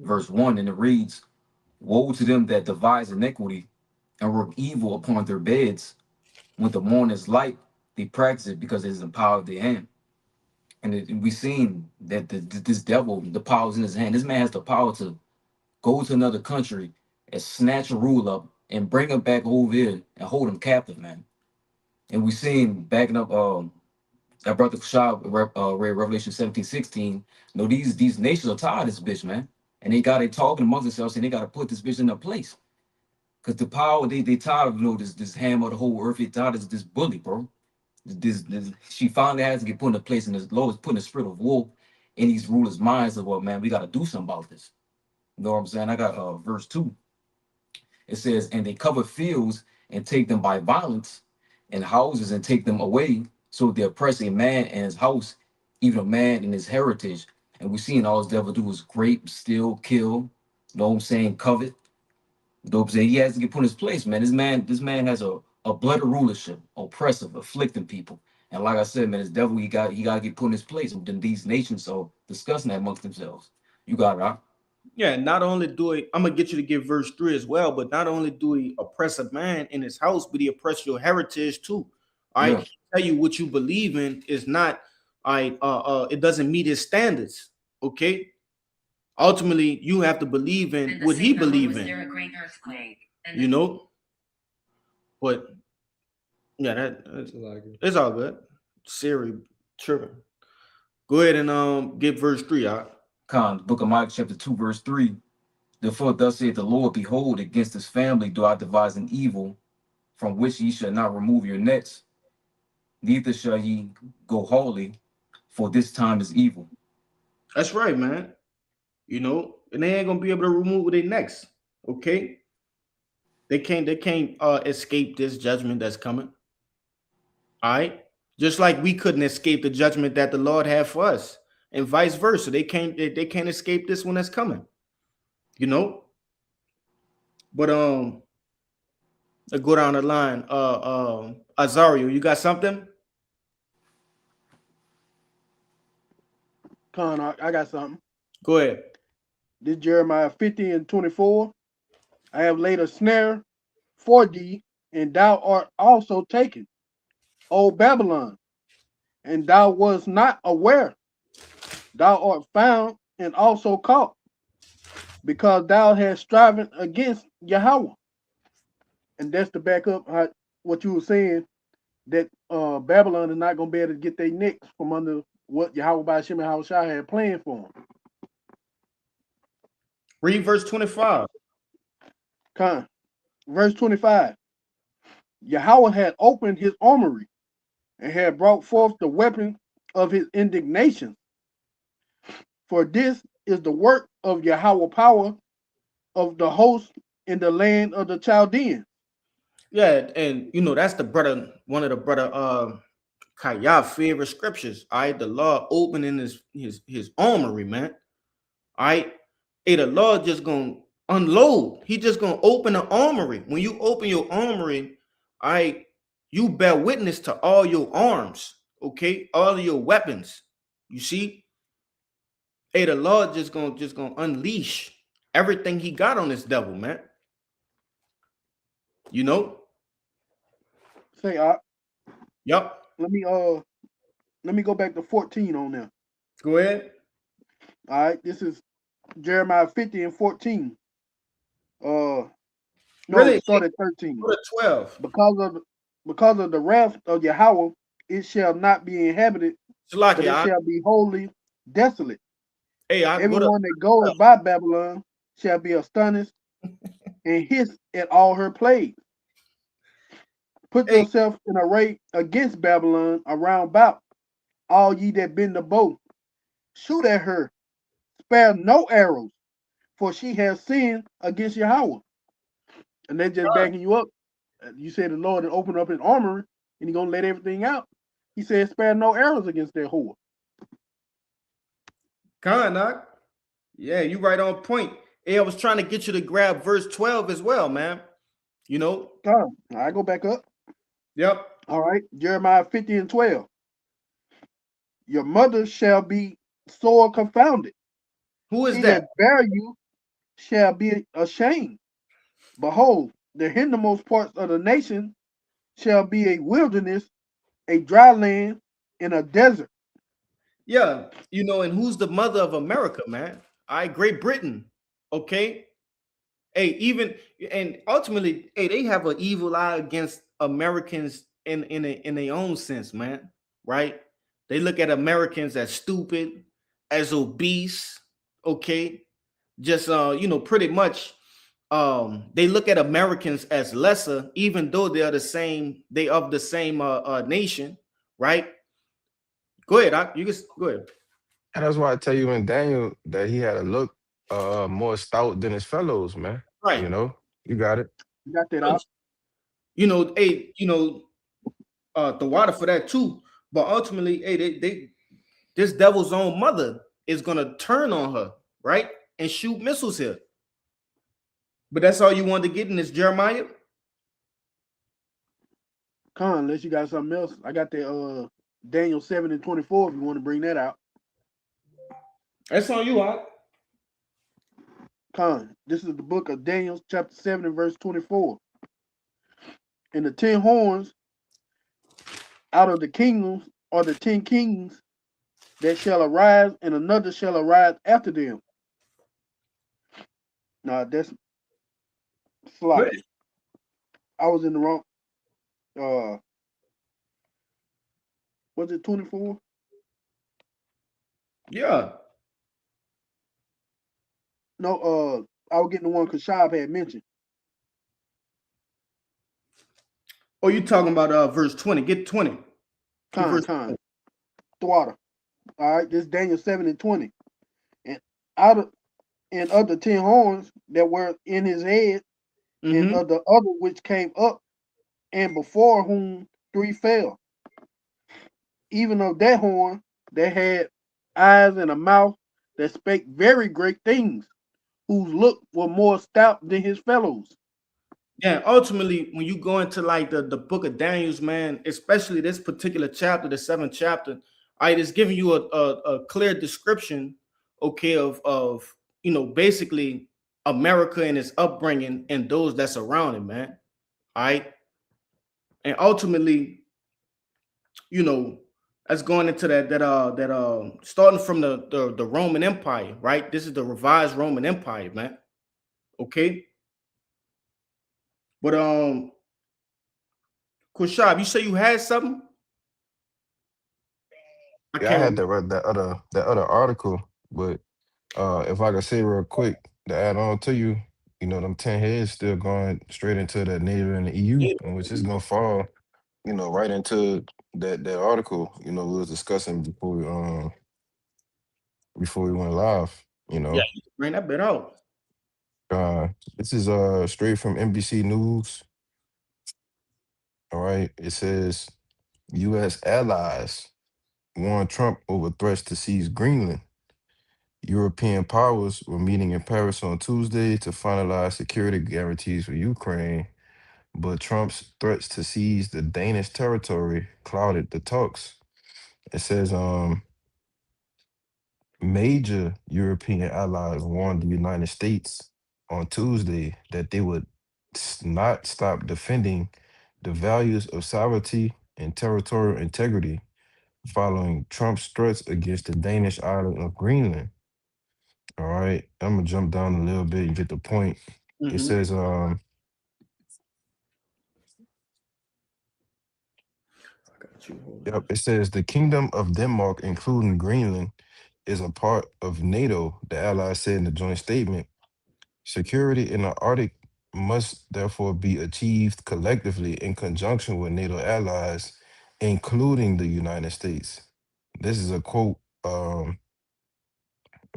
verse 1, and it reads, "Woe to them that devise iniquity and work evil upon their beds. When the morning is light, they practice it because it is in the power of their hand." And we've seen that this devil, the power is in his hand. This man has the power to go to another country and snatch a rule up and bring him back over here and hold him captive, man. And we seen backing up that brother Shah read Revelation 17:16. You know, these nations are tired of this bitch, man. And they talking amongst themselves and they gotta put this bitch in their place. Cause the power, they tired of, you know, this hammer of the whole earth, they tired of this bully, bro. She finally has to get put in a place, and the Lord is putting the spirit of war in these rulers' minds of, well, man, we gotta do something about this. You know what I'm saying? I got verse 2. It says, "And they cover fields and take them by violence, and houses and take them away. So they oppress a man and his house, even a man and his heritage." And we seen all this devil do is grape, steal, kill, you know what I'm saying, covet. You know what I'm saying? He has to get put in his place, man. This man has a bloody rulership, oppressive, afflicting people. And like I said, man, this devil, he got to get put in his place. And then these nations are discussing that amongst themselves. You got it, huh? Yeah, not only do he, I'm gonna get you to give verse 3 as well, but not only do he oppress a man in his house, but he oppress your heritage too. All right, Yeah. he tell you what you believe in is not, all right, it doesn't meet his standards. Okay, ultimately, you have to believe in what he believe in. You know, but yeah, it's all good. Siri tripping. Go ahead and get verse 3 out. Book of Micah, chapter 2, verse 3. "Therefore, thus saith the Lord, behold, against this family do I devise an evil, from which ye shall not remove your nets, neither shall ye go wholly, for this time is evil." That's right, man. You know, and they ain't gonna be able to remove their necks. Okay, they can't escape this judgment that's coming. All right, just like we couldn't escape the judgment that the Lord had for us, and vice versa. They can't escape this one that's coming. You know, but let's go down the line. Azario, you got something? Con, I got something. Go ahead. This Jeremiah 50:24. "I have laid a snare for thee, and thou art also taken, O Babylon, and thou wast not aware. Thou art found and also caught, because thou hast striven against Yahweh." And that's to back up what you were saying, that Babylon is not going to be able to get their necks from under what Yahweh by Shem and Hawashai had planned for them. Read verse 25. Con. Verse 25. "Yahweh had opened his armory and had brought forth the weapon of his indignation. For this is the work of Yahweh power of the host in the land of the Chaldeans." Yeah, and you know that's the brother, one of the brother Kaya favorite scriptures. All right, the Lord opening his armory, man. All right, hey, the Lord just gonna unload. He just gonna open the armory. When you open your armory, all right, you bear witness to all your arms, okay, all of your weapons. You see, hey, the Lord just gonna unleash everything he got on this devil, man. You know. Say, Yep. let me go back to 14 on there. Go ahead. All right, this is Jeremiah 50:14. No, Really? start at 13. Go to 12. Because of the wrath of Yahweh, it shall not be inhabited, but it Salaki, shall be wholly desolate. hey, I go to Everyone that goes by Babylon shall be astonished and hiss at all her plagues. Put Hey. yourself in array against Babylon around about, all ye that bend the bow. Shoot at her, spare no arrows, for she has sinned against Yahweh. And they're just backing you up. You said the Lord had opened up his armory and he's gonna let everything out. He said, spare no arrows against that whore. Doc. Yeah, you right on point. Hey, I was trying to get you to grab verse 12 as well, man. You know. Con, I go back up. Yep. All right, Jeremiah 50:12. Your mother shall be sore confounded. Who is He that? that bear you shall be ashamed. Behold, the hindermost parts of the nation shall be a wilderness, a dry land, and a desert. Yeah, and who's the mother of America, man? All right, Great Britain. Okay. Hey, even and ultimately, hey, they have an evil eye against Americans in their own sense, man. Right? They look at Americans as stupid, as obese. Okay, just pretty much. They look at Americans as lesser, even though they are the same. They of the same nation, right? Go ahead, you can go ahead. And that's why I tell you in Daniel that he had a look more stout than his fellows, man. Right. You know, you got it. You got that out? Hey, the water for that too. But ultimately, hey, they this devil's own mother is gonna turn on her, right? And shoot missiles here. But that's all you wanted to get in this Jeremiah? Con, unless you got something else. I got the Daniel 7 and 24 if you want to bring that out. That's on you, Hawk. Con, this is the book of Daniel, chapter 7 and verse 24. And the 10 horns out of the kingdoms are the 10 kings that shall arise, and another shall arise after them. Nah, that's slot. I was in the wrong. Was it 24? Yeah. No, I was getting the one Kashab had mentioned. Oh, you talking about verse 20. Get 20. Con. Thwada. All right, this is Daniel 7 and 20. And of the 10 horns that were in his head, and of the other which came up, and before whom 3 fell. Even of that horn that had eyes and a mouth that spake very great things, whose look were more stout than his fellows. Yeah, ultimately, when you go into like the book of Daniel's, man, especially this particular chapter, the 7th chapter, it's giving you a clear description, okay, of basically America and its upbringing and those that surround it, man. All right. And ultimately, that's going into that starting from the Roman Empire, right? This is the revised Roman Empire, man. Okay. But Kushab, you say you had something? I had that other article, but if I could say real quick to add on to you, them 10 heads still going straight into the NATO and the EU, and which is gonna fall, right into that article, we was discussing before we went live, Yeah, you can bring that bit out. This is straight from NBC News. All right. It says US allies warn Trump over threats to seize Greenland. European powers were meeting in Paris on Tuesday to finalize security guarantees for Ukraine, but Trump's threats to seize the Danish territory clouded the talks. It says major European allies warned the United States on Tuesday that they would not stop defending the values of sovereignty and territorial integrity following Trump's threats against the Danish island of Greenland. All right, I'm gonna jump down a little bit and get the point. It says, it says the Kingdom of Denmark, including Greenland, is a part of NATO, the allies said in the joint statement. Security in the Arctic must therefore be achieved collectively in conjunction with NATO allies, including the United States. This is a quote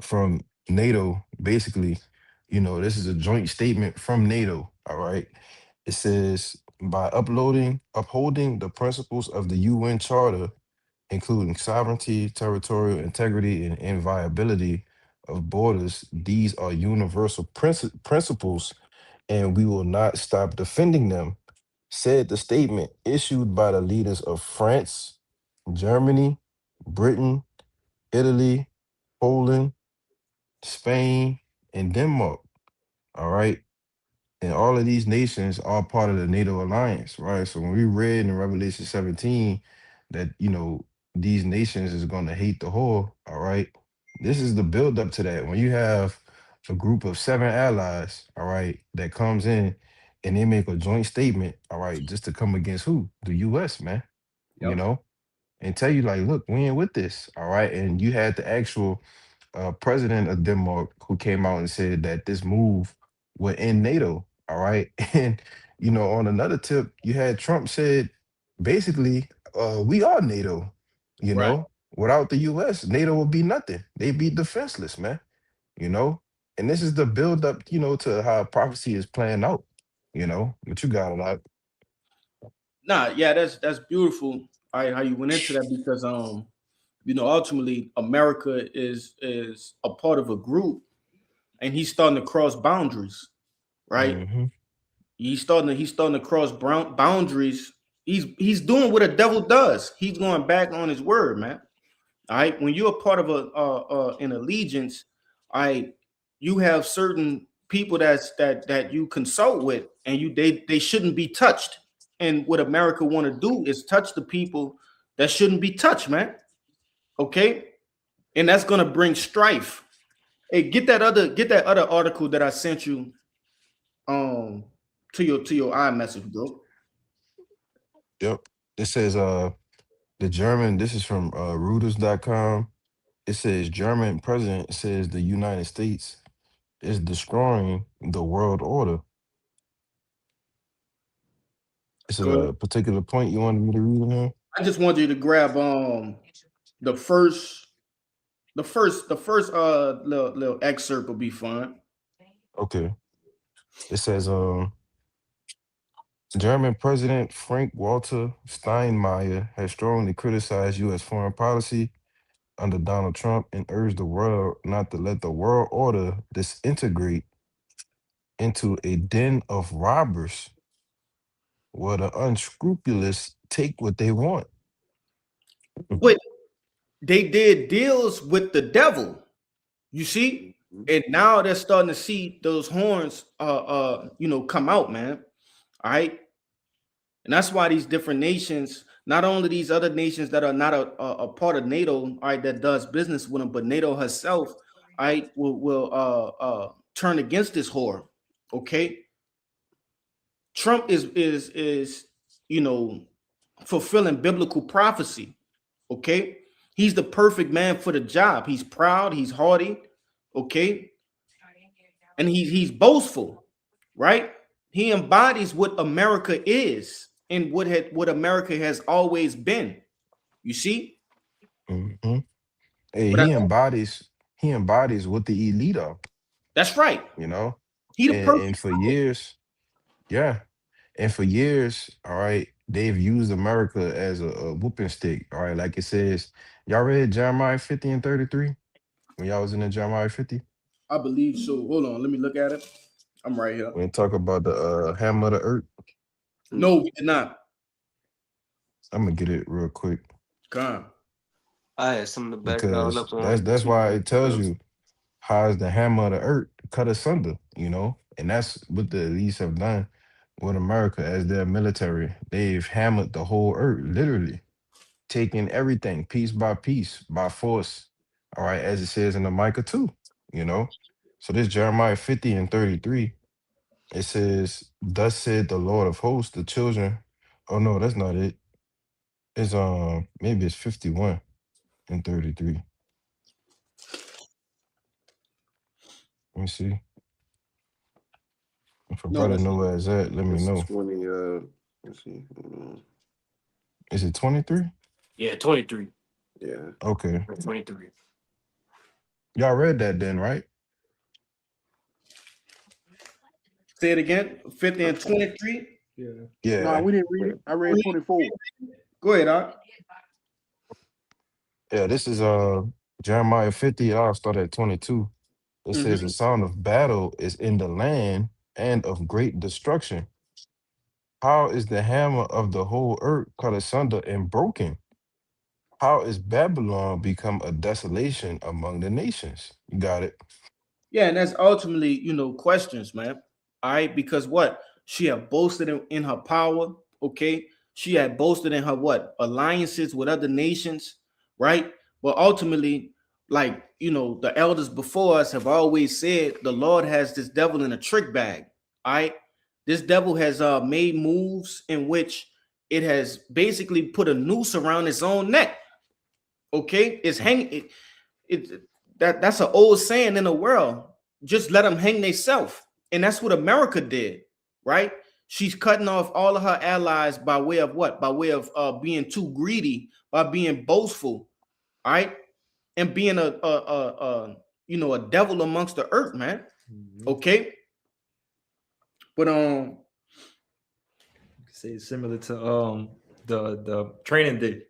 from NATO. Basically, this is a joint statement from NATO. All right. It says by upholding the principles of the UN Charter, including sovereignty, territorial integrity, and inviolability of borders, these are universal principles, and we will not stop defending them, said the statement issued by the leaders of France, Germany, Britain, Italy, Poland, Spain, and Denmark. All right. And all of these nations are part of the NATO alliance, right? So when we read in Revelation 17 that, these nations is going to hate the whore, all right? This is the buildup to that. When you have a group of 7 allies, all right, that comes in and they make a joint statement, all right, just to come against who? The US, man, you Yep. know, and tell you, like, look, we ain't with this, all right? And you had the actual president of Denmark who came out and said that this move would end NATO. All right. And, on another tip, you had Trump said basically, we are NATO, Right. without the US, NATO would be nothing. They'd be defenseless, man, you know. And this is the buildup, to how prophecy is playing out, But you got a lot. Nah, yeah, that's beautiful. All right, how you went into that because ultimately America is a part of a group, and he's starting to cross boundaries, right? Mhm. He's starting to cross boundaries. He's doing what a devil does. He's going back on his word, man. All right, when you're a part of an allegiance, all right, you have certain people that you consult with, and they shouldn't be touched. And what America want to do is touch the people that shouldn't be touched, man. Okay, and that's gonna bring strife. Hey, get that other article that I sent you to your iMessage, bro. Yep. It says this is from Reuters.com. It says German president says the United States is destroying the world order. It's Go ahead. a particular point you wanted me to read in here? I just wanted you to grab the first little excerpt will be fine. Okay. It says German President Frank-Walter Steinmeier has strongly criticized U.S. foreign policy under Donald Trump and urged the world not to let the world order disintegrate into a den of robbers where the unscrupulous take what they want. But they did deals with the devil, you see, and now they're starting to see those horns come out, man. All right. And that's why these different nations, not only these other nations that are not a part of NATO, all right, that does business with them, but NATO herself, all right, will turn against this whore. Okay. Trump is fulfilling biblical prophecy. Okay. He's the perfect man for the job. He's proud, he's haughty, okay, and he's boastful, right? He embodies what America is and what America has always been. You see? Mm-hmm. Hey, But he embodies what the elite are. That's right. He the perfect. And for years, yeah, and for years, all right, they've used America as a whooping stick. All right, like it says, y'all read Jeremiah 50 and 33 when y'all was in the Jeremiah 50? I believe so. Hold on, let me look at it. I'm right here. When they talk about the hammer of the earth. No, we did not. I'm gonna get it real quick. Come. I had something to back Because up on. that's why it tells you how is the hammer of the earth cut asunder, and that's what the elites have done with America as their military. They've hammered the whole earth, literally, taking everything piece by piece by force. All right, as it says in the Micah 2, So this Jeremiah 50 and 33, it says, "Thus said the Lord of hosts, the children." Oh no, that's not it. It's maybe it's 51 and 33. Let me see. If a brother know where it's at, let me know. 20, let's see. Is it 23? Yeah, 23. Yeah. Okay. 23. Y'all read that then, right? Say it again. 50 and 23. Yeah. Yeah. No, we didn't read it. I read 24. Go ahead, Doc. Yeah, this is Jeremiah 50. I'll start at 22. It says the sound of battle is in the land and of great destruction. How is the hammer of the whole earth cut asunder and broken? How is Babylon become a desolation among the nations? You got it. Yeah, and that's ultimately, questions, man. All right, because what? She had boasted in her power, okay? She had boasted in her what? Alliances with other nations, right? But ultimately, like, the elders before us have always said the Lord has this devil in a trick bag. All right. This devil has made moves in which it has basically put a noose around its own neck. Okay, it's hanging. That's an old saying in the world. Just let them hang themselves, and that's what America did, right? She's cutting off all of her allies by way of what? By way of being too greedy, by being boastful, all right, and being a devil amongst the earth, man. Okay, but Say similar to the training day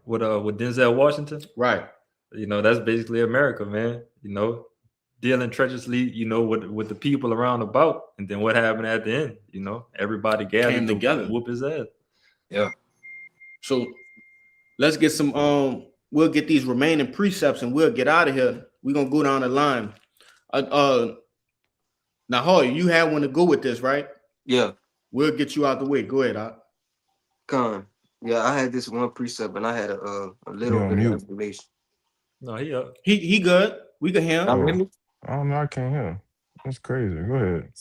with Denzel Washington. right. That's basically America, man. Dealing treacherously, with the people around about, and then what happened at the end? Everybody gathered Came together. to whoop his ass. Yeah. So let's get some. We'll get these remaining precepts, and we'll get out of here. We're gonna go down the line. Now, Hoy, you had one to go with this, right? Yeah. We'll get you out the way. Go ahead, Doc. Con. Yeah, I had this one precept and I had a little You're on bit mute. of information. No, he up. He good. We can hear him. Y'all hear me? I don't know. I can't hear. That's crazy. Go ahead.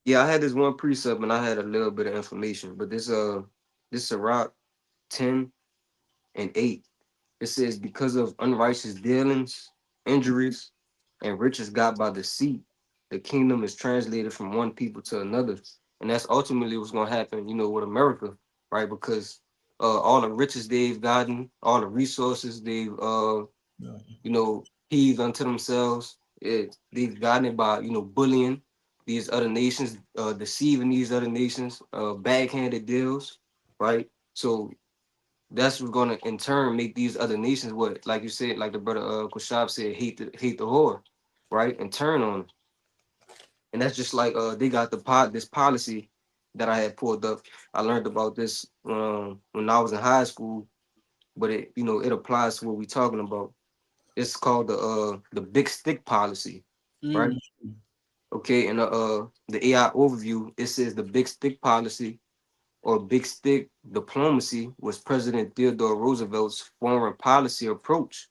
Yeah, I had this one precept and I had a little bit of information. But this Sirach 10 and 8. It says, because of unrighteous dealings, injuries, and riches got by deceit, the kingdom is translated from one people to another. And that's ultimately what's going to happen, with America, right? Because all the riches they've gotten, all the resources they've, heaved unto themselves, they've gotten it by, bullying these other nations, deceiving these other nations, backhanded deals, right? So that's what's gonna in turn make these other nations what, like you said, like the brother Kushab said, hate the whore, right? And turn on them. And that's just like they got this policy that I had pulled up. I learned about this when I was in high school, but it applies to what we're talking about. It's called the big stick policy, right? Okay, and the AI overview, it says the big stick policy or big stick diplomacy was President Theodore Roosevelt's foreign policy approach.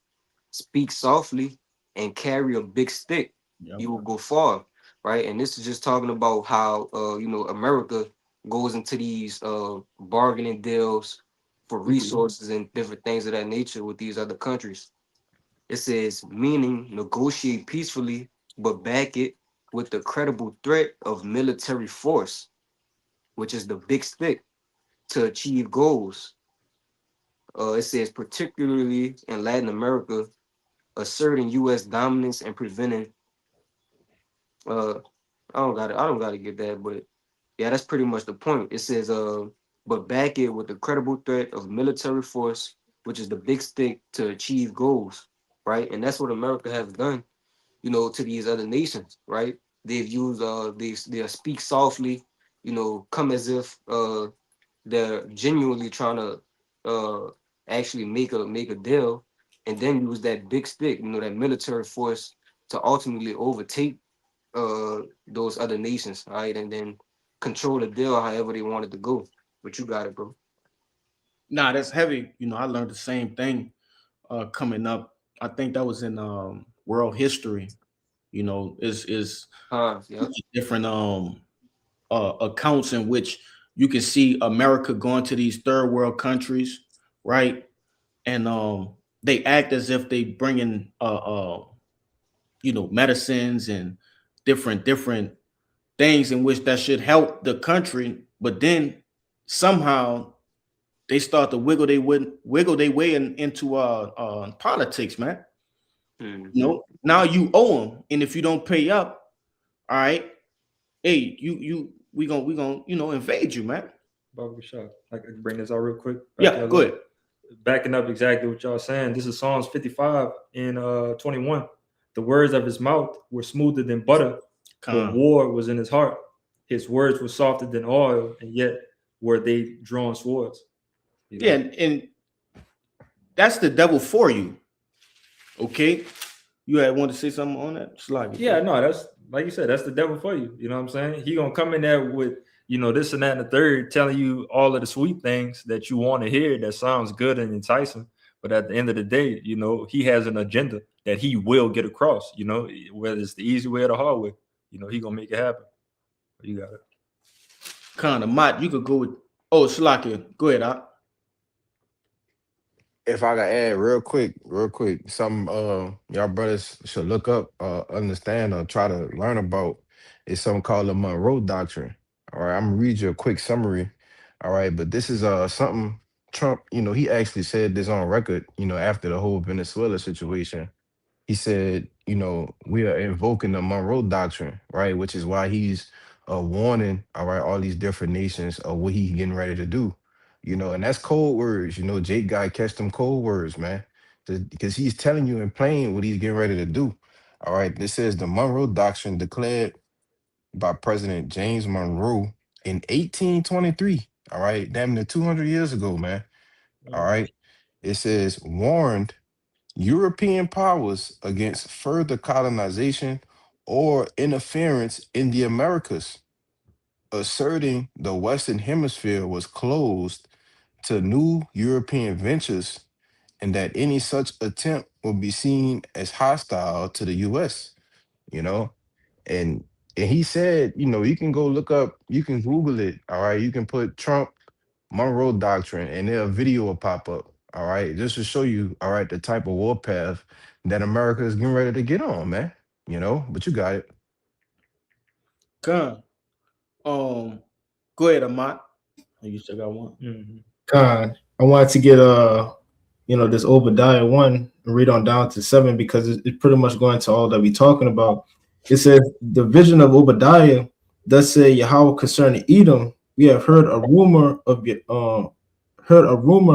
Speak softly and carry a big stick. Yep. You will go far, right? And this is just talking about how America goes into these bargaining deals for resources and different things of that nature with these other countries. It says, meaning negotiate peacefully, but back it with the credible threat of military force, which is the big stick, to achieve goals. It says, particularly in Latin America, asserting U.S. dominance and preventing. I don't gotta get that, but yeah, that's pretty much the point. It says, but back it with the credible threat of military force, which is the big stick, to achieve goals, right? And that's what America has done, to these other nations, right? They've used they'll speak softly, come as if they're genuinely trying to actually make a deal, and then use that big stick, that military force to ultimately overtake those other nations, right? And then control the deal however they want it to go. But you got it, bro. Nah, that's heavy. I learned the same thing coming up. I think that was in world history. Is Yeah. different accounts in which you can see America going to these third world countries, right? And they act as if they bring in medicines and different things in which that should help the country, but then somehow they start to wiggle their way into politics, man. Now you owe them, and if you don't pay up, all right, hey, we gonna invade you, man. Barbara Shaw. I can bring this out real quick. Yeah, go ahead. Backing up exactly what y'all saying. This is Psalms 55 in 21. The words of his mouth were smoother than butter, but war was in his heart. His words were softer than oil, and yet were they drawn swords. Yeah, and that's the devil for you. Okay, you had want to say something on that? Slide. Yeah, no, that's like you said, that's the devil for you. You know what I'm saying? He gonna come in there with, you know, this and that and the third, telling you all of the sweet things that you want to hear that sounds good and enticing. But at the end of the day, you know, he has an agenda that he will get across, you know, whether it's the easy way or the hard way, you know, he gonna make it happen. You got it. Kind of Mott, you could go with Shalakia. Go ahead, Doc. If I could add real quick, some y'all brothers should look up, understand, or try to learn about is something called the Monroe Doctrine. All right, I'm gonna read you a quick summary. All right, but this is something Trump, you know, he actually said this on record, you know, after the whole Venezuela situation. He said, you know, we are invoking the Monroe Doctrine, right? Which is why he's warning, all right, all these different nations of what he's getting ready to do. You know, and that's cold words. You know, Jake got to catch them cold words, man, because he's telling you in plain what he's getting ready to do. All right, this says the Monroe Doctrine declared by President James Monroe in 1823. All right, damn near 200 years ago, man. All right, it says warned European powers against further colonization or interference in the Americas, asserting the Western Hemisphere was closed to new European ventures and that any such attempt would be seen as hostile to the US, you know? And he said, you know, you can go look up, you can Google it, all right? You can put Trump Monroe Doctrine and a video will pop up, all right? Just to show you, all right, the type of warpath that America is getting ready to get on, man. You know, but you got it. Come. Go ahead, Amat. You still got one. God, I wanted to get you know, this Obadiah 1 and read on down to 7 because it's pretty much going to all that we're talking about. It says the vision of Obadiah does say Yahweh concerning Edom. We have heard a rumor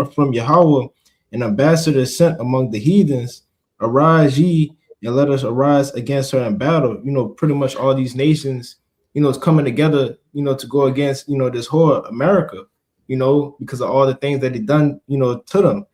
from Yahweh, an ambassador sent among the heathens. Arise ye and let us arise against her in battle. You know, pretty much all these nations, you know, is coming together, you know, to go against, you know, this whole America, you know, because of all the things that he done, you know, to them.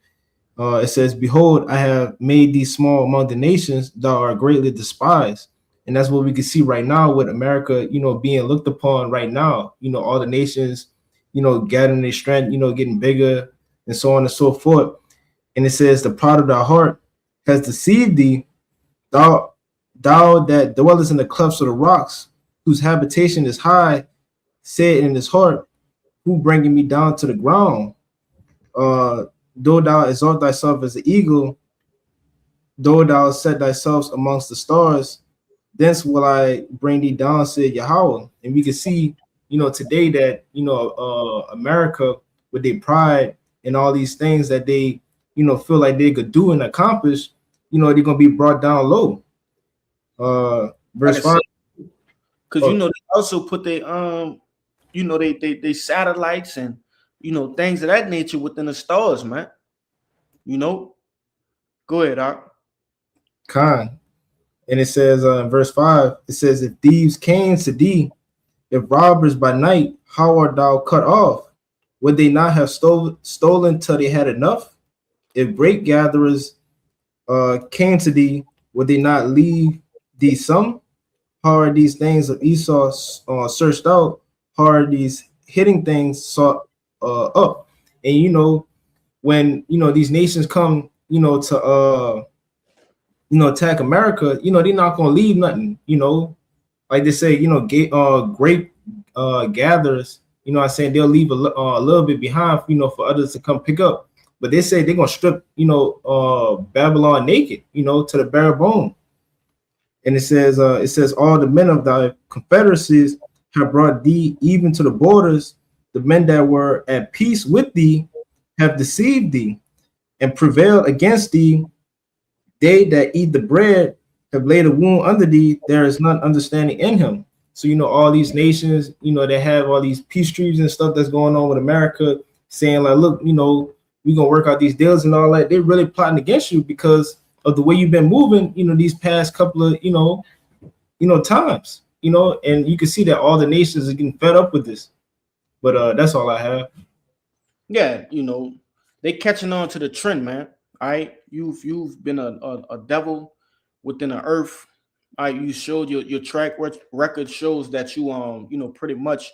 It says, behold, I have made thee small among the nations, thou art greatly despised. And that's what we can see right now with America, you know, being looked upon right now. You know, all the nations, you know, gathering their strength, you know, getting bigger and so on and so forth. And it says, the pride of thy heart has deceived thee, thou that dwellest in the clefts of the rocks, whose habitation is high, said in his heart, who bringing me down to the ground? Though thou exalt thyself as an eagle, though thou set thyself amongst the stars, thence will I bring thee down, said Yahweh. And we can see, you know, today that, you know, America with their pride and all these things that they, you know, feel like they could do and accomplish, you know, they're gonna be brought down low. Verse 5. Because you know they also put their you know, they satellites and, you know, things of that nature within the stars, man. You know, go ahead, Doc. Khan. And it says in verse 5, it says, if thieves came to thee, if robbers by night, how art thou cut off? Would they not have stolen till they had enough? If grape gatherers came to thee, would they not leave thee some? How are these things of Esau searched out? How are these hidden things sought up? And you know, when you know these nations come, you know, to you know, attack America, you know, they're not gonna leave nothing, you know, like they say, you know, grape gatherers, you know what I'm saying, they'll leave a little bit behind, you know, for others to come pick up. But they say they're gonna strip, you know, Babylon naked, you know, to the bare bone. And it says all the men of thy confederacies have brought thee even to the borders. The men that were at peace with thee have deceived thee and prevailed against thee. They that eat the bread have laid a wound under thee. There is none understanding in him. So, you know, all these nations, you know, they have all these peace treaties and stuff that's going on with America, saying like, look, you know, we're going to work out these deals and all that. They're really plotting against you because of the way you've been moving, you know, these past couple of, you know, times, you know, and you can see that all the nations are getting fed up with this. But that's all I have. Yeah, you know, they catching on to the trend, man. All right, you've been a devil within the earth. All right, you showed your track record shows that you pretty much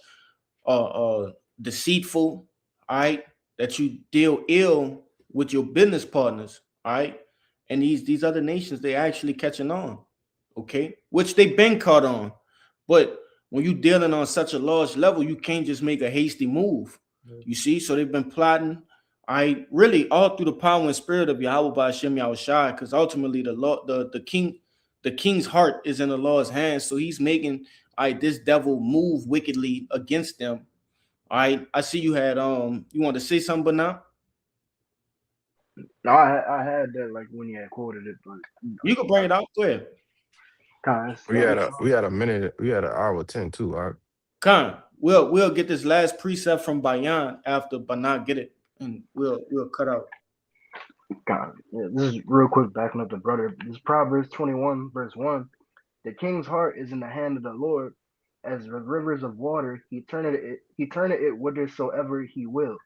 deceitful. All right, that you deal ill with your business partners. All right, and these other nations, they actually catching on. Okay, which they've been caught on, but when you dealing on such a large level, you can't just make a hasty move. You see, so they've been plotting. I really all through the power and spirit of Yahweh by Hashem Yahushai, because ultimately the king's heart is in the Lord's hands. So he's making this devil move wickedly against them. I see you had you want to say something, but now No, I had that like when you had quoted it, but you can bring it out. Go ahead. We had a minute. We had an hour 10 too. All right. Khan, we'll get this last precept from Bayan after Banat get it, and we'll cut out. God, yeah, this is real quick backing up the brother. This is Proverbs 21, verse 1. The king's heart is in the hand of the Lord, as the rivers of water. He turneth it whithersoever he will.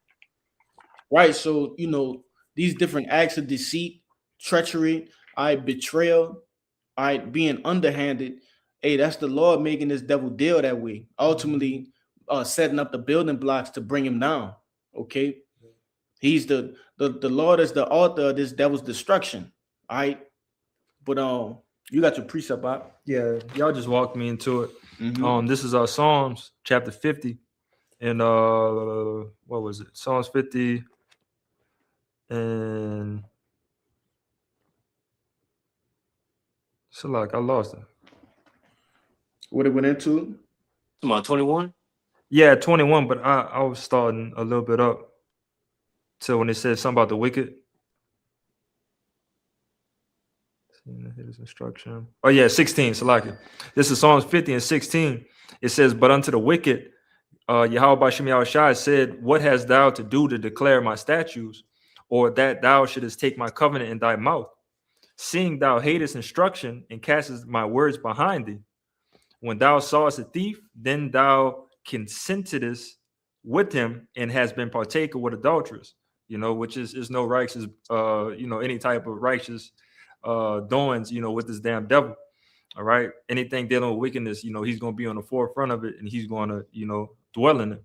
Right. So these different acts of deceit, treachery, betrayal, being underhanded. Hey, that's the Lord making this devil deal that way. Ultimately, setting up the building blocks to bring him down. Okay. He's the Lord is the author of this devil's destruction. All right. But you got your precept out. Yeah, y'all just walked me into it. Mhm. This is Psalms chapter 50. And what was it? Psalms 50 and so like I lost it. What it went into? Come on, 21. Yeah, 21, but I was starting a little bit up. So when it says something about the wicked. His instruction. Oh yeah, 16. Salaki. This is Psalms 50 and 16. It says, "But unto the wicked, Yahweh Bashim Yahushai said, What hast thou to do to declare my statutes, or that thou shouldest take my covenant in thy mouth? Seeing thou hatest instruction and castest my words behind thee. When thou sawest a thief, then thou consentedest with him and has been partaker with adulterers." Which is no righteous, any type of righteous doings, with this damn devil. All right. Anything dealing with wickedness, he's going to be on the forefront of it and he's going to, dwell in it.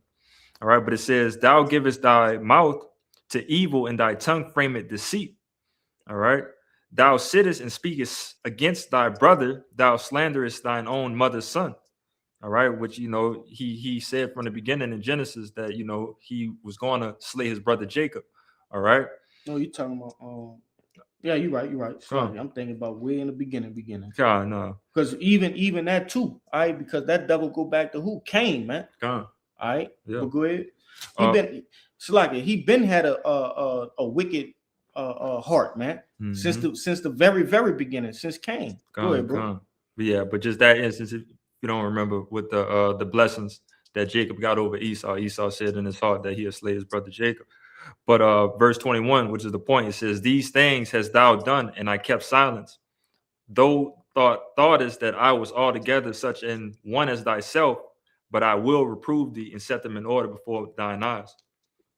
All right. But it says, "Thou givest thy mouth to evil and thy tongue frameth deceit." All right. "Thou sittest and speakest against thy brother. Thou slanderest thine own mother's son." All right. Which, he said from the beginning in Genesis that, he was going to slay his brother Jacob. All right. No, you talking about yeah, you're right. Sorry, I'm thinking about way in the beginning. God, no. Because even that too, all right, because that devil go back to who? Cain, man. God. All right. Yeah. But go ahead. He been had a wicked heart, man. Mm-hmm. Since the very, very beginning, since Cain. Go ahead, bro. But yeah, but just that instance, if you don't remember, with the blessings that Jacob got over Esau said in his heart that he'll slay his brother Jacob. But verse 21, which is the point, it says, "These things hast thou done, and I kept silence. Though thoughtest that I was altogether such an one as thyself, but I will reprove thee and set them in order before thine eyes."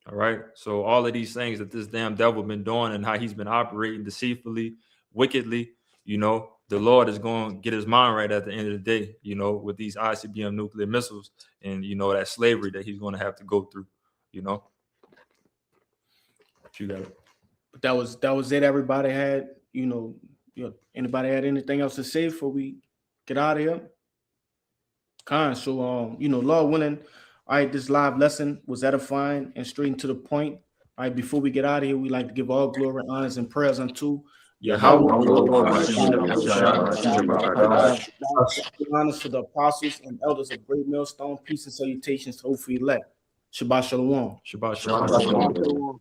All right. So all of these things that this damn devil been doing and how he's been operating deceitfully, wickedly, the Lord is going to get his mind right at the end of the day, with these ICBM nuclear missiles and, that slavery that he's going to have to go through, You got it. But that was it. Everybody had, anybody had anything else to say before we get out of here? So Lord willing, all right, this live lesson was edifying and straight and to the point. All right, before we get out of here, we like to give all glory, honors, and prayers unto Yahweh. Honors to the apostles and elders of Great Millstone. Peace and salutations to Ophi elect. Shabbat Shalom. Shabbat Shalom.